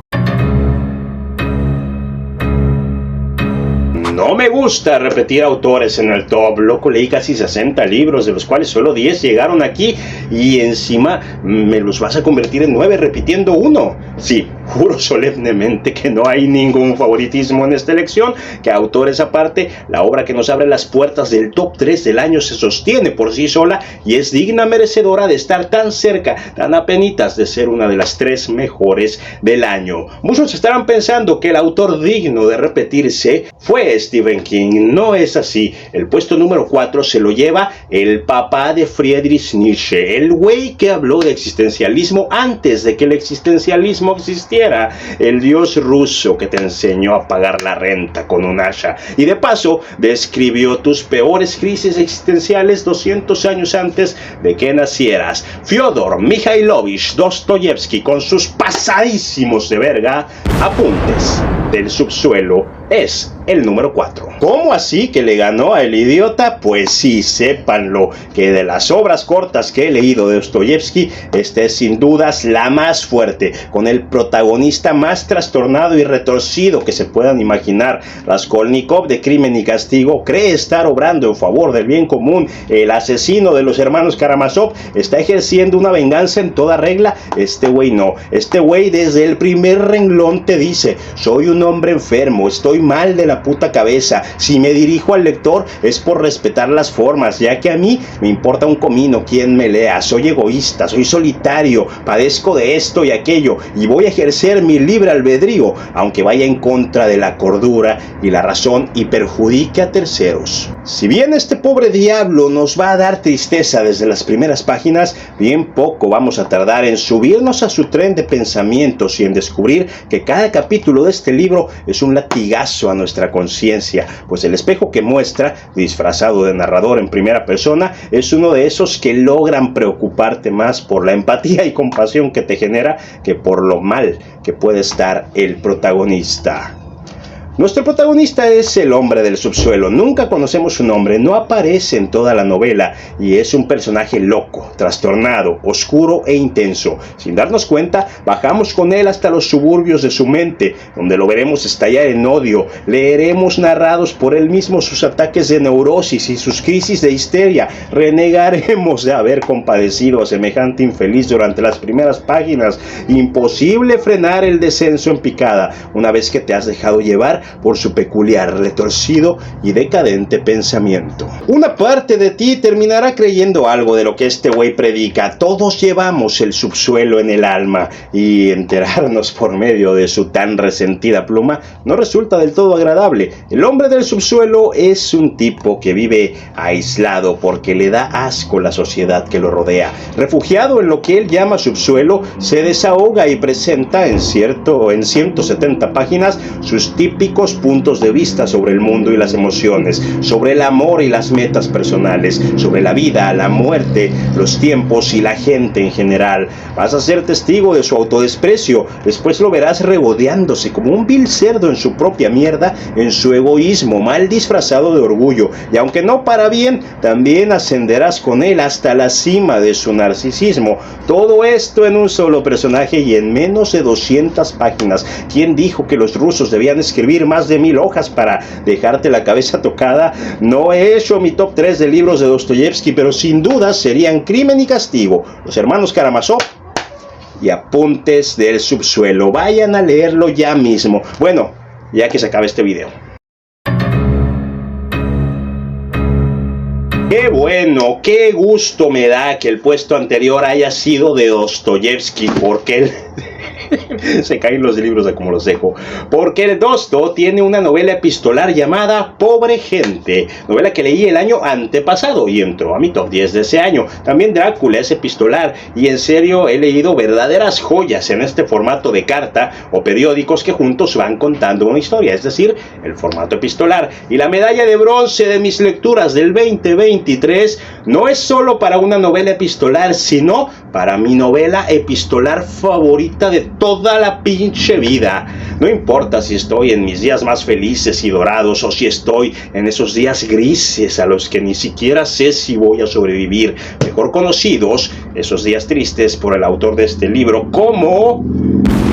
No me gusta repetir autores en el top. Loco, leí casi 60 libros, de los cuales solo 10 llegaron aquí, y encima me los vas a convertir en 9 repitiendo uno. Sí, juro solemnemente que no hay ningún favoritismo en esta elección, que autores aparte, la obra que nos abre las puertas del top 3 del año se sostiene por sí sola y es digna merecedora de estar tan cerca, tan apenitas de ser una de las 3 mejores del año. Muchos estarán pensando que el autor digno de repetirse fue Stephen King. No es así. El puesto número 4 se lo lleva el papá de Friedrich Nietzsche, el güey que habló de existencialismo antes de que el existencialismo existiera, el dios ruso que te enseñó a pagar la renta con un hacha y de paso describió tus peores crisis existenciales 200 años antes de que nacieras. Fyodor Mikhailovich Dostoyevsky, con sus pasadísimos de verga apuntes del subsuelo, es el número 4. ¿Cómo así que le ganó a El Idiota? Pues sí, sépanlo, que de las obras cortas que he leído de Dostoyevsky, esta es sin dudas la más fuerte, con el protagonista más trastornado y retorcido que se puedan imaginar. Raskolnikov, de Crimen y Castigo, cree estar obrando en favor del bien común. El asesino de los hermanos Karamazov está ejerciendo una venganza en toda regla. Este güey no. Este güey desde el primer renglón te dice: soy un hombre enfermo, estoy estoy mal de la puta cabeza. Si me dirijo al lector es por respetar las formas, ya que a mí me importa un comino quién me lea. Soy egoísta, soy solitario, padezco de esto y aquello, y voy a ejercer mi libre albedrío, aunque vaya en contra de la cordura y la razón y perjudique a terceros. Si bien este pobre diablo nos va a dar tristeza desde las primeras páginas, bien poco vamos a tardar en subirnos a su tren de pensamientos y en descubrir que cada capítulo de este libro es un latigazo a nuestra conciencia, pues el espejo que muestra, disfrazado de narrador en primera persona, es uno de esos que logran preocuparte más por la empatía y compasión que te genera que por lo mal que puede estar el protagonista. Nuestro protagonista es el hombre del subsuelo. Nunca conocemos su nombre, no aparece en toda la novela y es un personaje loco, trastornado, oscuro e intenso. Sin darnos cuenta, bajamos con él hasta los suburbios de su mente, donde lo veremos estallar en odio. Leeremos narrados por él mismo sus ataques de neurosis y sus crisis de histeria. Renegaremos de haber compadecido a semejante infeliz durante las primeras páginas. Imposible frenar el descenso en picada una vez que te has dejado llevar por su peculiar, retorcido y decadente pensamiento. Una parte de ti terminará creyendo algo de lo que este güey predica. Todos llevamos el subsuelo en el alma, y enterarnos por medio de su tan resentida pluma no resulta del todo agradable. El hombre del subsuelo es un tipo que vive aislado porque le da asco la sociedad que lo rodea. Refugiado en lo que él llama subsuelo, se desahoga y presenta en 170 páginas sus típicos puntos de vista sobre el mundo y las emociones, sobre el amor y las metas personales, sobre la vida, la muerte, los tiempos y la gente en general. Vas a ser testigo de su autodesprecio, después lo verás regodeándose como un vil cerdo en su propia mierda, en su egoísmo mal disfrazado de orgullo, y aunque no para bien, también ascenderás con él hasta la cima de su narcisismo. Todo esto en un solo personaje y en menos de 200 páginas. ¿Quién dijo que los rusos debían escribir más de 1000 hojas para dejarte la cabeza tocada? No he hecho mi top 3 de libros de Dostoyevsky, pero sin duda serían Crimen y Castigo, Los hermanos Karamazov y Apuntes del subsuelo. Vayan a leerlo ya mismo. Bueno, ya que se acabe este video. Qué bueno, qué gusto me da que el puesto anterior haya sido de Dostoyevsky, porque él... se caen los libros de como los dejo, porque el Dosto tiene una novela epistolar llamada Pobre Gente, novela que leí el año antepasado y entró a mi top 10 de ese año. También Drácula es epistolar, y en serio he leído verdaderas joyas en este formato de carta o periódicos que juntos van contando una historia, es decir, el formato epistolar. Y la medalla de bronce de mis lecturas del 2023 no es solo para una novela epistolar, sino para mi novela epistolar favorita de toda la pinche vida. No importa si estoy en mis días más felices y dorados o si estoy en esos días grises a los que ni siquiera sé si voy a sobrevivir, mejor conocidos, esos días tristes por el autor de este libro como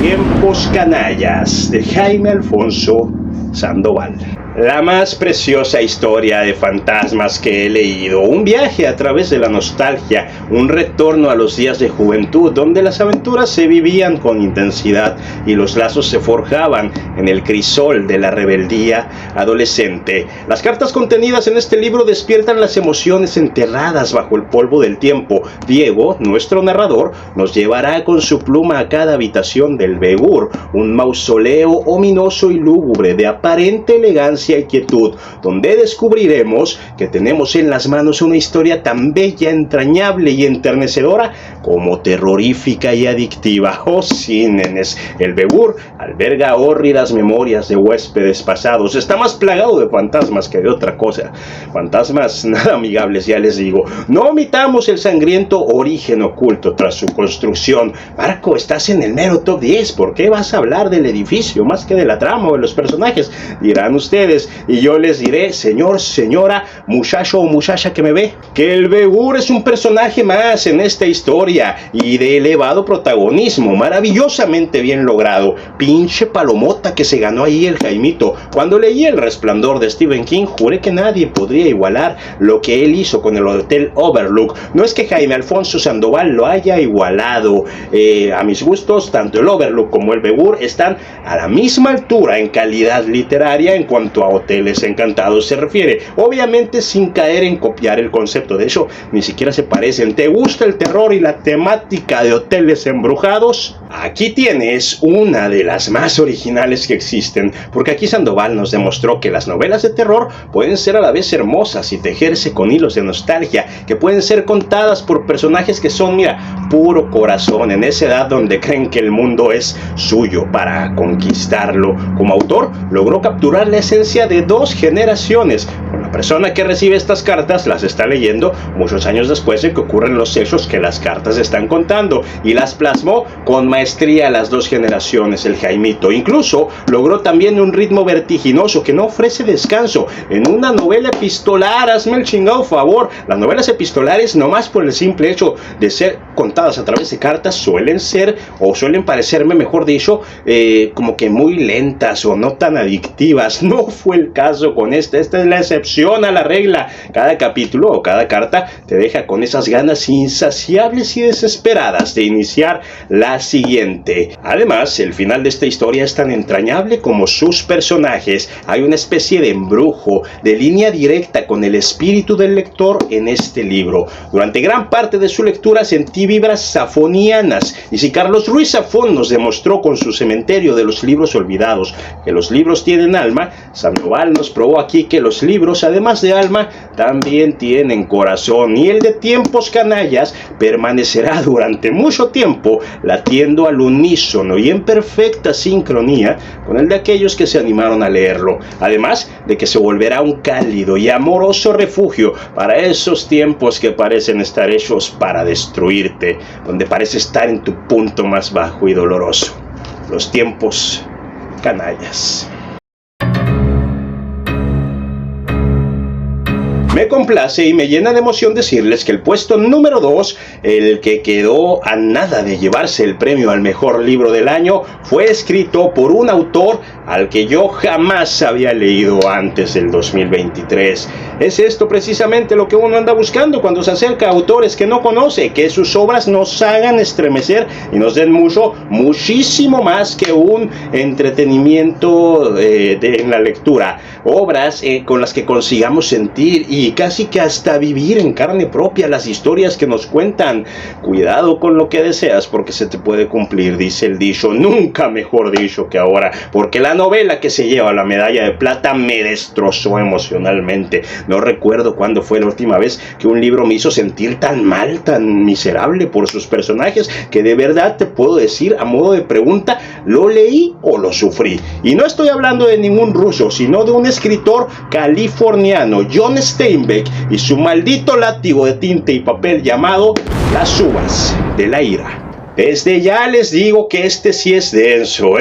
Tiempos Canallas, de Jaime Alfonso Sandoval. La más preciosa historia de fantasmas que he leído, un viaje a través de la nostalgia, un retorno a los días de juventud donde las aventuras se vivían con intensidad y los lazos se forjaban en el crisol de la rebeldía adolescente. Las cartas contenidas en este libro despiertan las emociones enterradas bajo el polvo del tiempo. Diego, nuestro narrador, nos llevará con su pluma a cada habitación del Begur, un mausoleo ominoso y lúgubre de aparente elegancia y quietud, donde descubriremos que tenemos en las manos una historia tan bella, entrañable y enternecedora como terrorífica y adictiva. Oh sí, nenes, el Begur alberga hórridas memorias de huéspedes pasados. Está más plagado de fantasmas que de otra cosa. Fantasmas nada amigables, ya les digo. No omitamos el sangriento origen oculto tras su construcción. Marco, estás en el mero top 10. ¿Por qué vas a hablar del edificio más que de la trama o de los personajes? Dirán ustedes. ustedes y yo les diré, señor, señora, muchacho o muchacha que me ve, que el Begur es un personaje más en esta historia y de elevado protagonismo, maravillosamente bien logrado. Pinche palomota que se ganó ahí el Jaimito. Cuando leí El Resplandor de Stephen King, juré que nadie podría igualar lo que él hizo con el Hotel Overlook. No es que Jaime Alfonso Sandoval lo haya igualado. A mis gustos, tanto el Overlook como el Begur están a la misma altura en calidad literaria en cuanto a Hoteles Encantados se refiere. Obviamente sin caer en copiar el concepto. De hecho, ni siquiera se parecen. ¿Te gusta el terror y la temática de hoteles embrujados? Aquí tienes una de las más originales que existen, porque aquí Sandoval nos demostró que las novelas de terror pueden ser a la vez hermosas y tejerse con hilos de nostalgia, que pueden ser contadas por personajes que son, mira, puro corazón, en esa edad donde creen que el mundo es suyo para conquistarlo. Como autor, logró capturar la esencia de dos generaciones. La persona que recibe estas cartas las está leyendo muchos años después de que ocurren los hechos que las cartas están contando, y las plasmó con maestría a las dos generaciones, el Jaimito. Incluso logró también un ritmo vertiginoso que no ofrece descanso. En una novela epistolar, hazme el chingado favor, las novelas epistolares, nomás por el simple hecho de ser contadas a través de cartas, suelen ser, o suelen parecerme, mejor dicho, como que muy lentas o no tan adictivas. No fue el caso con esta es la excepción a la regla. Cada capítulo o cada carta te deja con esas ganas insaciables y desesperadas de iniciar la siguiente. Además, el final de esta historia es tan entrañable como sus personajes. Hay una especie de embrujo, de línea directa con el espíritu del lector en este libro. Durante gran parte de su lectura sentí vibras safonianas, y si Carlos Ruiz Zafón nos demostró con su Cementerio de los Libros Olvidados que los libros tienen alma, Sandoval nos probó aquí que los libros, además de alma, también tienen corazón, y el de Tiempos Canallas permanecerá durante mucho tiempo latiendo al unísono y en perfecta sincronía con el de aquellos que se animaron a leerlo, además de que se volverá un cálido y amoroso refugio para esos tiempos que parecen estar hechos para destruirte, donde parece estar en tu punto más bajo y doloroso, los tiempos canallas. Me complace y me llena de emoción decirles que el puesto número 2, el que quedó a nada de llevarse el premio al mejor libro del año, fue escrito por un autor al que yo jamás había leído antes del 2023. Es esto precisamente lo que uno anda buscando cuando se acerca a autores que no conoce, que sus obras nos hagan estremecer y nos den muchísimo más que un entretenimiento en la lectura. Obras con las que consigamos sentir y casi que hasta vivir en carne propia las historias que nos cuentan. Cuidado con lo que deseas, porque se te puede cumplir, dice el dicho, nunca mejor dicho que ahora, porque la novela que se lleva la medalla de plata me destrozó emocionalmente. No recuerdo cuándo fue la última vez que un libro me hizo sentir tan mal, tan miserable por sus personajes, que de verdad te puedo decir, a modo de pregunta, ¿lo leí o lo sufrí? Y no estoy hablando de ningún ruso, sino de un escritor californiano, John Steinbeck, y su maldito látigo de tinta y papel llamado Las uvas de la ira. Desde ya les digo que este sí es denso,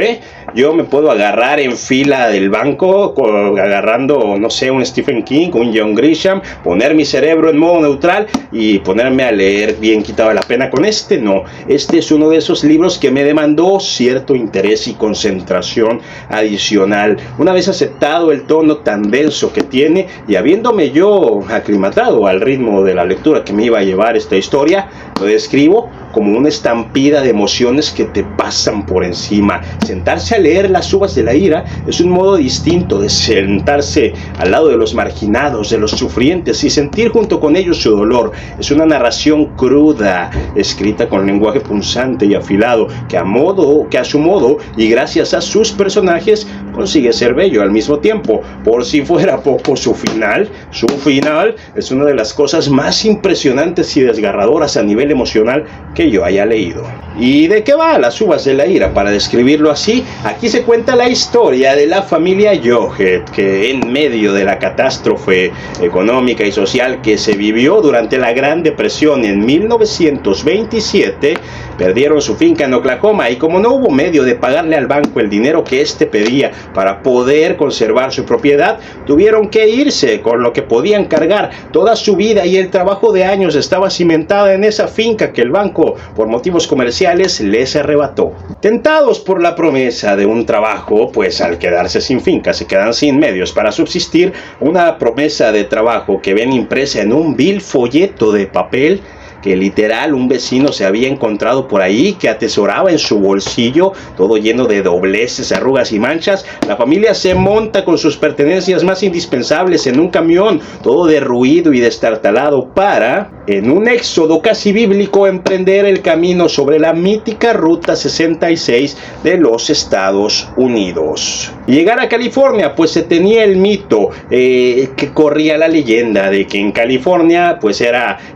Yo me puedo agarrar en fila del banco, agarrando, no sé, un Stephen King, un John Grisham, poner mi cerebro en modo neutral y ponerme a leer bien quitaba la pena. Con este no. Este es uno de esos libros que me demandó cierto interés y concentración adicional. Una vez aceptado el tono tan denso que tiene y habiéndome yo aclimatado al ritmo de la lectura que me iba a llevar esta historia, lo describo como una estampida de emociones que te pasan por encima. Sentarse a leer Las uvas de la ira es un modo distinto de sentarse al lado de los marginados, de los sufrientes y sentir junto con ellos su dolor. Es una narración cruda, escrita con lenguaje punzante y afilado, que a su modo y gracias a sus personajes consigue ser bello al mismo tiempo. Por si fuera poco, su final es una de las cosas más impresionantes y desgarradoras a nivel emocional que yo haya leído. ¿Y de qué va Las uvas de la ira? Para describirlo así, aquí se cuenta la historia de la familia Johet, que en medio de la catástrofe económica y social que se vivió durante la Gran Depresión en 1927, perdieron su finca en Oklahoma y como no hubo medio de pagarle al banco el dinero que éste pedía para poder conservar su propiedad, tuvieron que irse con lo que podían cargar. Toda su vida y el trabajo de años estaba cimentada en esa finca que el banco, por motivos comerciales, les arrebató. Tentados por la promesa de un trabajo, pues al quedarse sin finca se quedan sin medios para subsistir, una promesa de trabajo que ven impresa en un vil folleto de papel que literal un vecino se había encontrado por ahí, que atesoraba en su bolsillo, todo lleno de dobleces, arrugas y manchas. La familia se monta con sus pertenencias más indispensables en un camión, todo derruido y destartalado, para, en un éxodo casi bíblico, emprender el camino sobre la mítica Ruta 66 de los Estados Unidos. Llegar a California, pues se tenía el mito, que corría la leyenda de que en California pues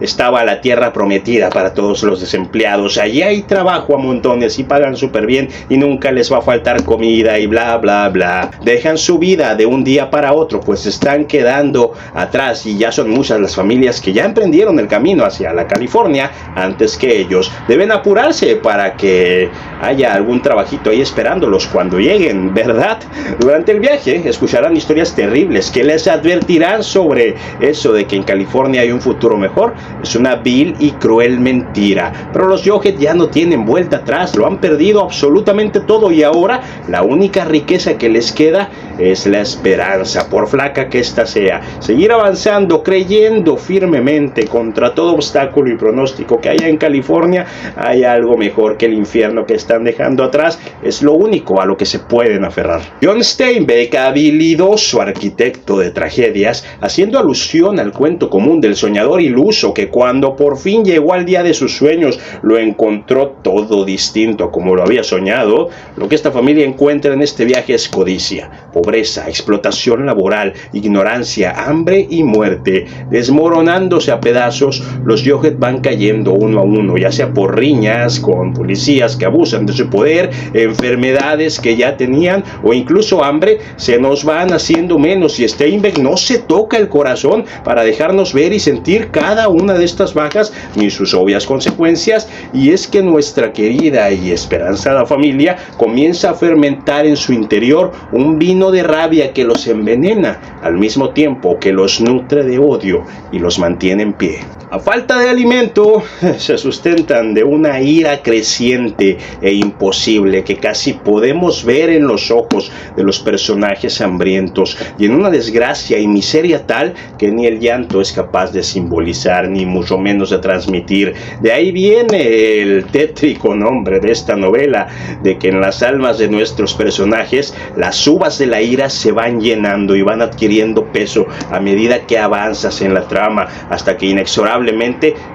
estaba la tierra prometida para todos los desempleados. Allí hay trabajo a montones y pagan súper bien y nunca les va a faltar comida y bla bla bla. Dejan su vida de un día para otro, pues se están quedando atrás y ya son muchas las familias que ya emprendieron el camino hacia la California antes que ellos. Deben apurarse para que haya algún trabajito ahí esperándolos cuando lleguen, ¿verdad? Durante el viaje escucharán historias terribles que les advertirán sobre eso de que en California hay un futuro mejor. Es una vil y cruel mentira, pero los Jughead ya no tienen vuelta atrás, lo han perdido absolutamente todo y ahora la única riqueza que les queda es la esperanza, por flaca que ésta sea. Seguir avanzando, creyendo firmemente contra todo obstáculo y pronóstico que haya en California. Hay algo mejor que el infierno que están dejando atrás, es lo único a lo que se pueden aferrar. John Steinbeck, habilidoso arquitecto de tragedias, haciendo alusión al cuento común del soñador iluso que cuando por fin llegó al día de sus sueños lo encontró todo distinto a como lo había soñado. Lo que esta familia encuentra en este viaje es codicia, pobreza, explotación laboral, ignorancia, hambre y muerte. Desmoronándose a pedazos, los Jughead van cayendo uno a uno, ya sea por riñas con policías que abusan de su poder, enfermedades que ya tenían o incluso hambre. Se nos van haciendo menos y Steinbeck no se toca el corazón para dejarnos ver y sentir cada una de estas bajas ni sus obvias consecuencias, y es que nuestra querida y esperanzada familia comienza a fermentar en su interior un vino de rabia que los envenena al mismo tiempo que los nutre de odio y los mantiene en pie. A falta de alimento, se sustentan de una ira creciente e imposible que casi podemos ver en los ojos de los personajes hambrientos, y en una desgracia y miseria tal que ni el llanto es capaz de simbolizar, ni mucho menos de transmitir. De ahí viene el tétrico nombre de esta novela, de que en las almas de nuestros personajes las uvas de la ira se van llenando y van adquiriendo peso a medida que avanzas en la trama, hasta que inexorablemente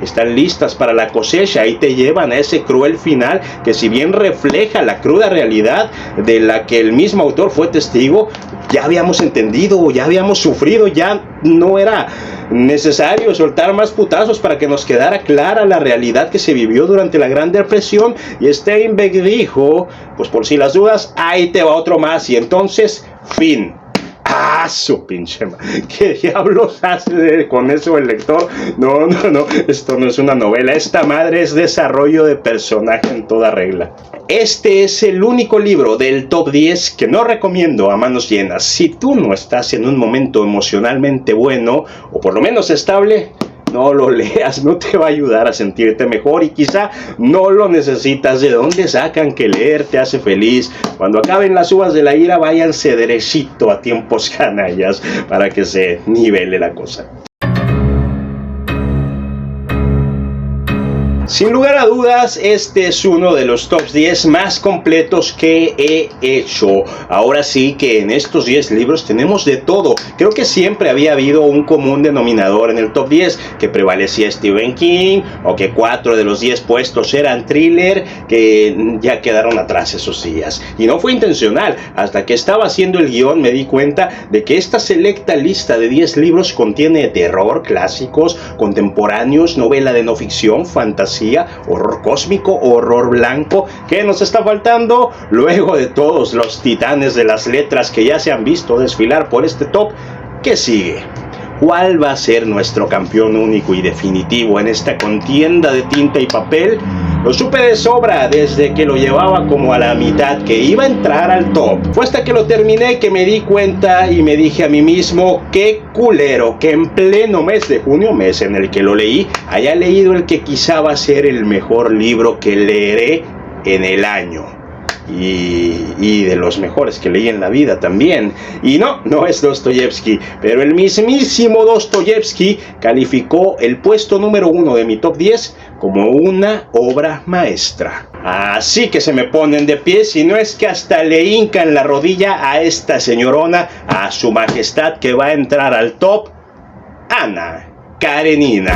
están listas para la cosecha y te llevan a ese cruel final que, si bien refleja la cruda realidad de la que el mismo autor fue testigo, ya habíamos entendido, ya habíamos sufrido, ya no era necesario soltar más putazos para que nos quedara clara la realidad que se vivió durante la Gran Depresión. Y Steinbeck dijo, pues por si las dudas, ahí te va otro más, y entonces, fin. ¡Ah, su pinche madre! ¿Qué diablos hace con eso el lector? No, esto no es una novela, esta madre es desarrollo de personaje en toda regla. Este es el único libro del top 10 que no recomiendo a manos llenas. Si tú no estás en un momento emocionalmente bueno, o por lo menos estable, no lo leas, no te va a ayudar a sentirte mejor y quizá no lo necesitas. ¿De dónde sacan que leer te hace feliz? Cuando acaben las uvas de la ira, váyanse derechito a tiempos canallas para que se nivele la cosa. Sin lugar a dudas, este es uno de los top 10 más completos que he hecho. Ahora sí que en estos 10 libros tenemos de todo. Creo que siempre había habido un común denominador en el top 10, que prevalecía Stephen King, o que 4 de los 10 puestos eran thriller, que ya quedaron atrás esos días. Y no fue intencional. Hasta que estaba haciendo el guión me di cuenta de que esta selecta lista de 10 libros contiene terror, clásicos, contemporáneos, novela de no ficción, fantasía, horror cósmico, horror blanco. ¿Qué nos está faltando? Luego de todos los titanes de las letras que ya se han visto desfilar por este top, ¿qué sigue? ¿Cuál va a ser nuestro campeón único y definitivo en esta contienda de tinta y papel? Lo supe de sobra desde que lo llevaba como a la mitad que iba a entrar al top. Fue hasta que lo terminé que me di cuenta y me dije a mí mismo, qué culero que en pleno mes de junio, mes en el que lo leí, haya leído el que quizá va a ser el mejor libro que leeré en el año. Y de los mejores que leí en la vida también. Y no es Dostoyevsky, pero el mismísimo Dostoyevsky calificó el puesto número 1 de mi top 10 como una obra maestra. Así que se me ponen de pie, si no es que hasta le hincan la rodilla a esta señorona, a su majestad que va a entrar al top, Ana Karenina.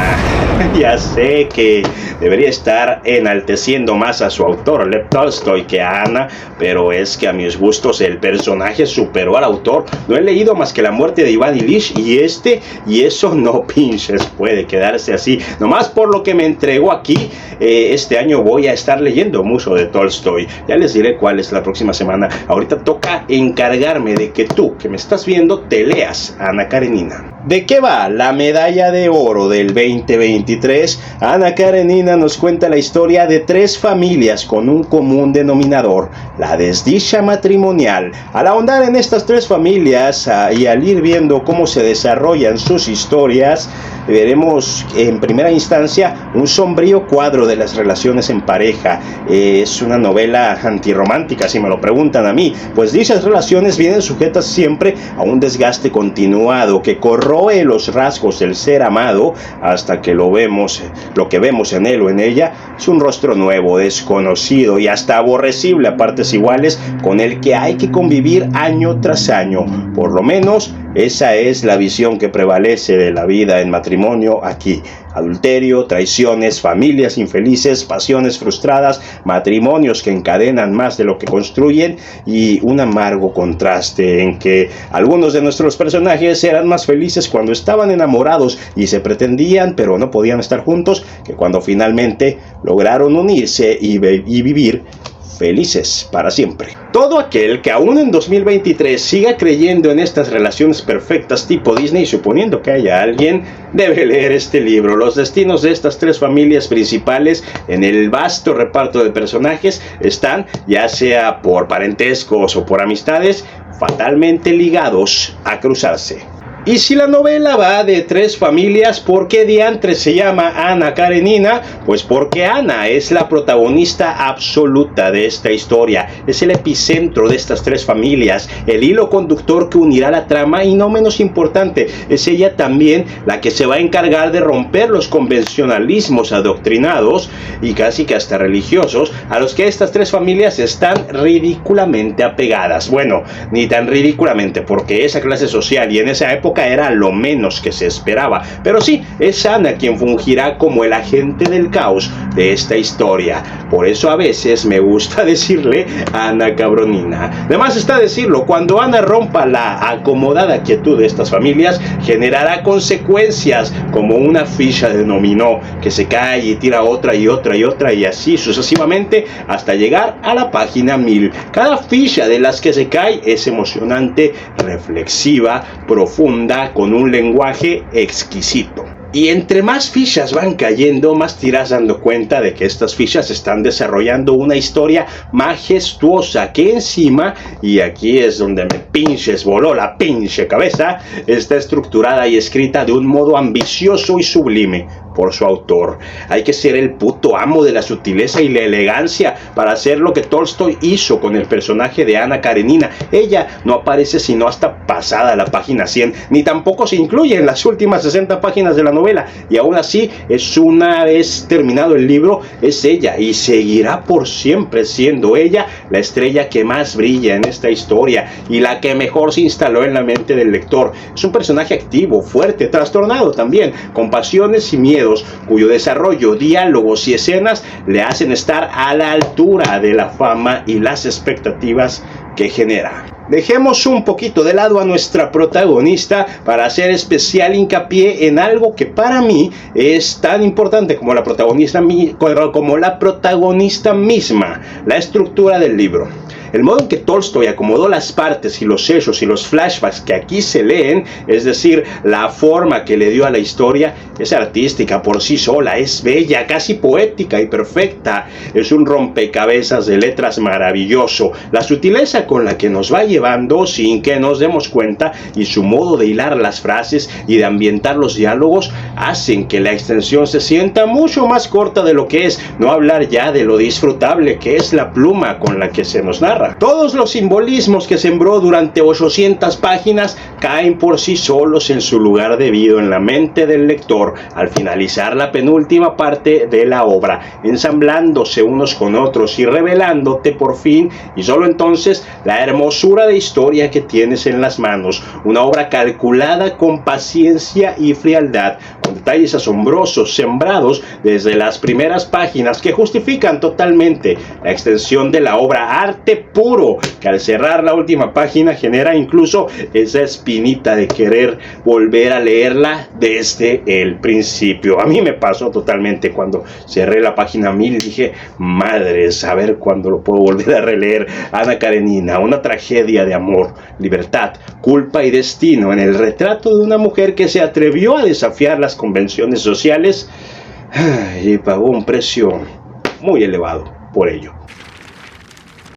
Ya sé que debería estar enalteciendo más a su autor, Lev Tolstoy, que a Ana, pero es que a mis gustos el personaje superó al autor. No he leído más que La muerte de Iván Ilich y eso no pinches puede quedarse así. Nomás por lo que me entregó aquí, este año voy a estar leyendo mucho de Tolstoy. Ya les diré cuál es la próxima semana. Ahorita toca encargarme de que tú, que me estás viendo, te leas Ana Karenina. ¿De qué va la medalla de oro del 2023? Ana Karenina nos cuenta la historia de 3 familias con un común denominador, la desdicha matrimonial. Al ahondar en estas 3 familias y al ir viendo cómo se desarrollan sus historias, veremos en primera instancia un sombrío cuadro de las relaciones en pareja. Es una novela antirromántica, si me lo preguntan a mí, pues dichas relaciones vienen sujetas siempre a un desgaste continuado que corroe los rasgos del ser amado hasta que lo que vemos en él o en ella es un rostro nuevo, desconocido y hasta aborrecible a partes iguales, con el que hay que convivir año tras año. Por lo menos esa es la visión que prevalece de la vida en matrimonio aquí. Adulterio, traiciones, familias infelices, pasiones frustradas, matrimonios que encadenan más de lo que construyen y un amargo contraste en que algunos de nuestros personajes eran más felices cuando estaban enamorados y se pretendían pero no podían estar juntos que cuando finalmente lograron unirse y vivir felices para siempre. Todo aquel que aún en 2023 siga creyendo en estas relaciones perfectas tipo Disney, suponiendo que haya alguien, debe leer este libro. Los destinos de estas 3 familias principales en el vasto reparto de personajes están, ya sea por parentescos o por amistades, fatalmente ligados a cruzarse. Y si la novela va de 3 familias, ¿por qué diantres se llama Ana Karenina? Pues porque Ana es la protagonista absoluta de esta historia, es el epicentro de estas 3 familias, el hilo conductor que unirá la trama y no menos importante, es ella también la que se va a encargar de romper los convencionalismos adoctrinados y casi que hasta religiosos a los que estas 3 familias están ridículamente apegadas. Bueno, ni tan ridículamente, porque esa clase social y en esa época era lo menos que se esperaba, pero sí, es Ana quien fungirá como el agente del caos de esta historia. Por eso a veces me gusta decirle Ana Cabronina. Además está decirlo, cuando Ana rompa la acomodada quietud de estas familias, generará consecuencias como una ficha de dominó que se cae y tira otra y otra y otra y así sucesivamente hasta llegar a la página 1000. Cada ficha de las que se cae es emocionante, reflexiva, profunda, con un lenguaje exquisito. Y entre más fichas van cayendo, más te irás dando cuenta de que estas fichas están desarrollando una historia majestuosa que encima, y aquí es donde me pinches voló la pinche cabeza, está estructurada y escrita de un modo ambicioso y sublime por su autor. Hay que ser el puto amo de la sutileza y la elegancia para hacer lo que Tolstoy hizo con el personaje de Ana Karenina. Ella no aparece sino hasta pasada la página 100, ni tampoco se incluye en las últimas 60 páginas de la novela, y aún así es una vez terminado el libro, es ella y seguirá por siempre siendo ella la estrella que más brilla en esta historia y la que mejor se instaló en la mente del lector. Es un personaje activo, fuerte, trastornado también, con pasiones y miedos, cuyo desarrollo, diálogos y escenas le hacen estar a la altura de la fama y las expectativas que genera. Dejemos un poquito de lado a nuestra protagonista para hacer especial hincapié en algo que para mí es tan importante como la protagonista misma, la estructura del libro. El modo en que Tolstoy acomodó las partes y los hechos y los flashbacks que aquí se leen, es decir, la forma que le dio a la historia, es artística por sí sola, es bella, casi poética y perfecta. Es un rompecabezas de letras maravilloso. La sutileza con la que nos va llevando sin que nos demos cuenta y su modo de hilar las frases y de ambientar los diálogos hacen que la extensión se sienta mucho más corta de lo que es, no hablar ya de lo disfrutable que es la pluma con la que se nos narra. Todos los simbolismos que sembró durante 800 páginas caen por sí solos en su lugar debido en la mente del lector al finalizar la penúltima parte de la obra, ensamblándose unos con otros y revelándote por fin y solo entonces la hermosura de historia que tienes en las manos, una obra calculada con paciencia y frialdad, con detalles asombrosos sembrados desde las primeras páginas que justifican totalmente la extensión de la obra, arte puro que al cerrar la última página genera incluso esa espinita de querer volver a leerla desde el principio. A mí me pasó totalmente cuando cerré la página 1000 y dije, madres, a ver cuándo lo puedo volver a releer. Ana Karenina, una tragedia de amor, libertad, culpa y destino en el retrato de una mujer que se atrevió a desafiar las convenciones sociales y pagó un precio muy elevado por ello.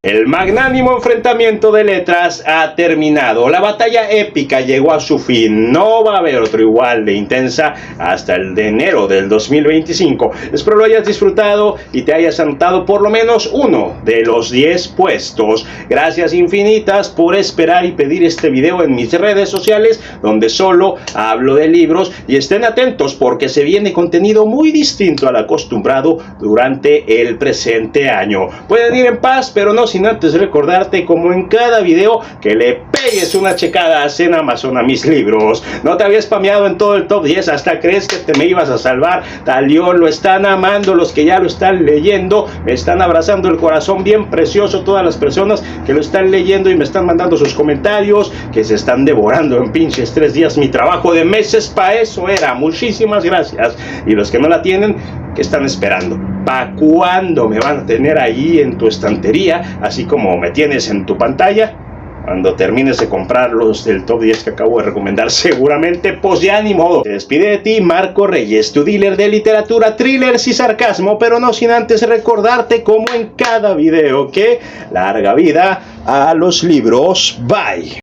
El magnánimo enfrentamiento de letras ha terminado. La batalla épica llegó a su fin. No va a haber otro igual de intensa hasta el de enero del 2025. Espero lo hayas disfrutado y te hayas anotado por lo menos uno de los 10 puestos. Gracias infinitas por esperar y pedir este video en mis redes sociales, donde solo hablo de libros, y estén atentos porque se viene contenido muy distinto al acostumbrado durante el presente año. Pueden ir en paz, pero no sin antes recordarte, como en cada video, que le pegues una checada en Amazon a mis libros. No te había spameado en todo el top 10, hasta crees que te me ibas a salvar. Talión, lo están amando los que ya lo están leyendo, me están abrazando el corazón bien precioso todas las personas que lo están leyendo y me están mandando sus comentarios, que se están devorando en pinches 3 días mi trabajo de meses. Pa' eso era. Muchísimas gracias. Y los que no la tienen, ¿qué están esperando? ¿Para cuándo me van a tener ahí en tu estantería, así como me tienes en tu pantalla? Cuando termines de comprar los del top 10 que acabo de recomendar, seguramente, pues ya ni modo. Se despide de ti Marco Reyes, tu dealer de literatura, thrillers y sarcasmo, pero no sin antes recordarte, como en cada video, que larga vida a los libros. Bye.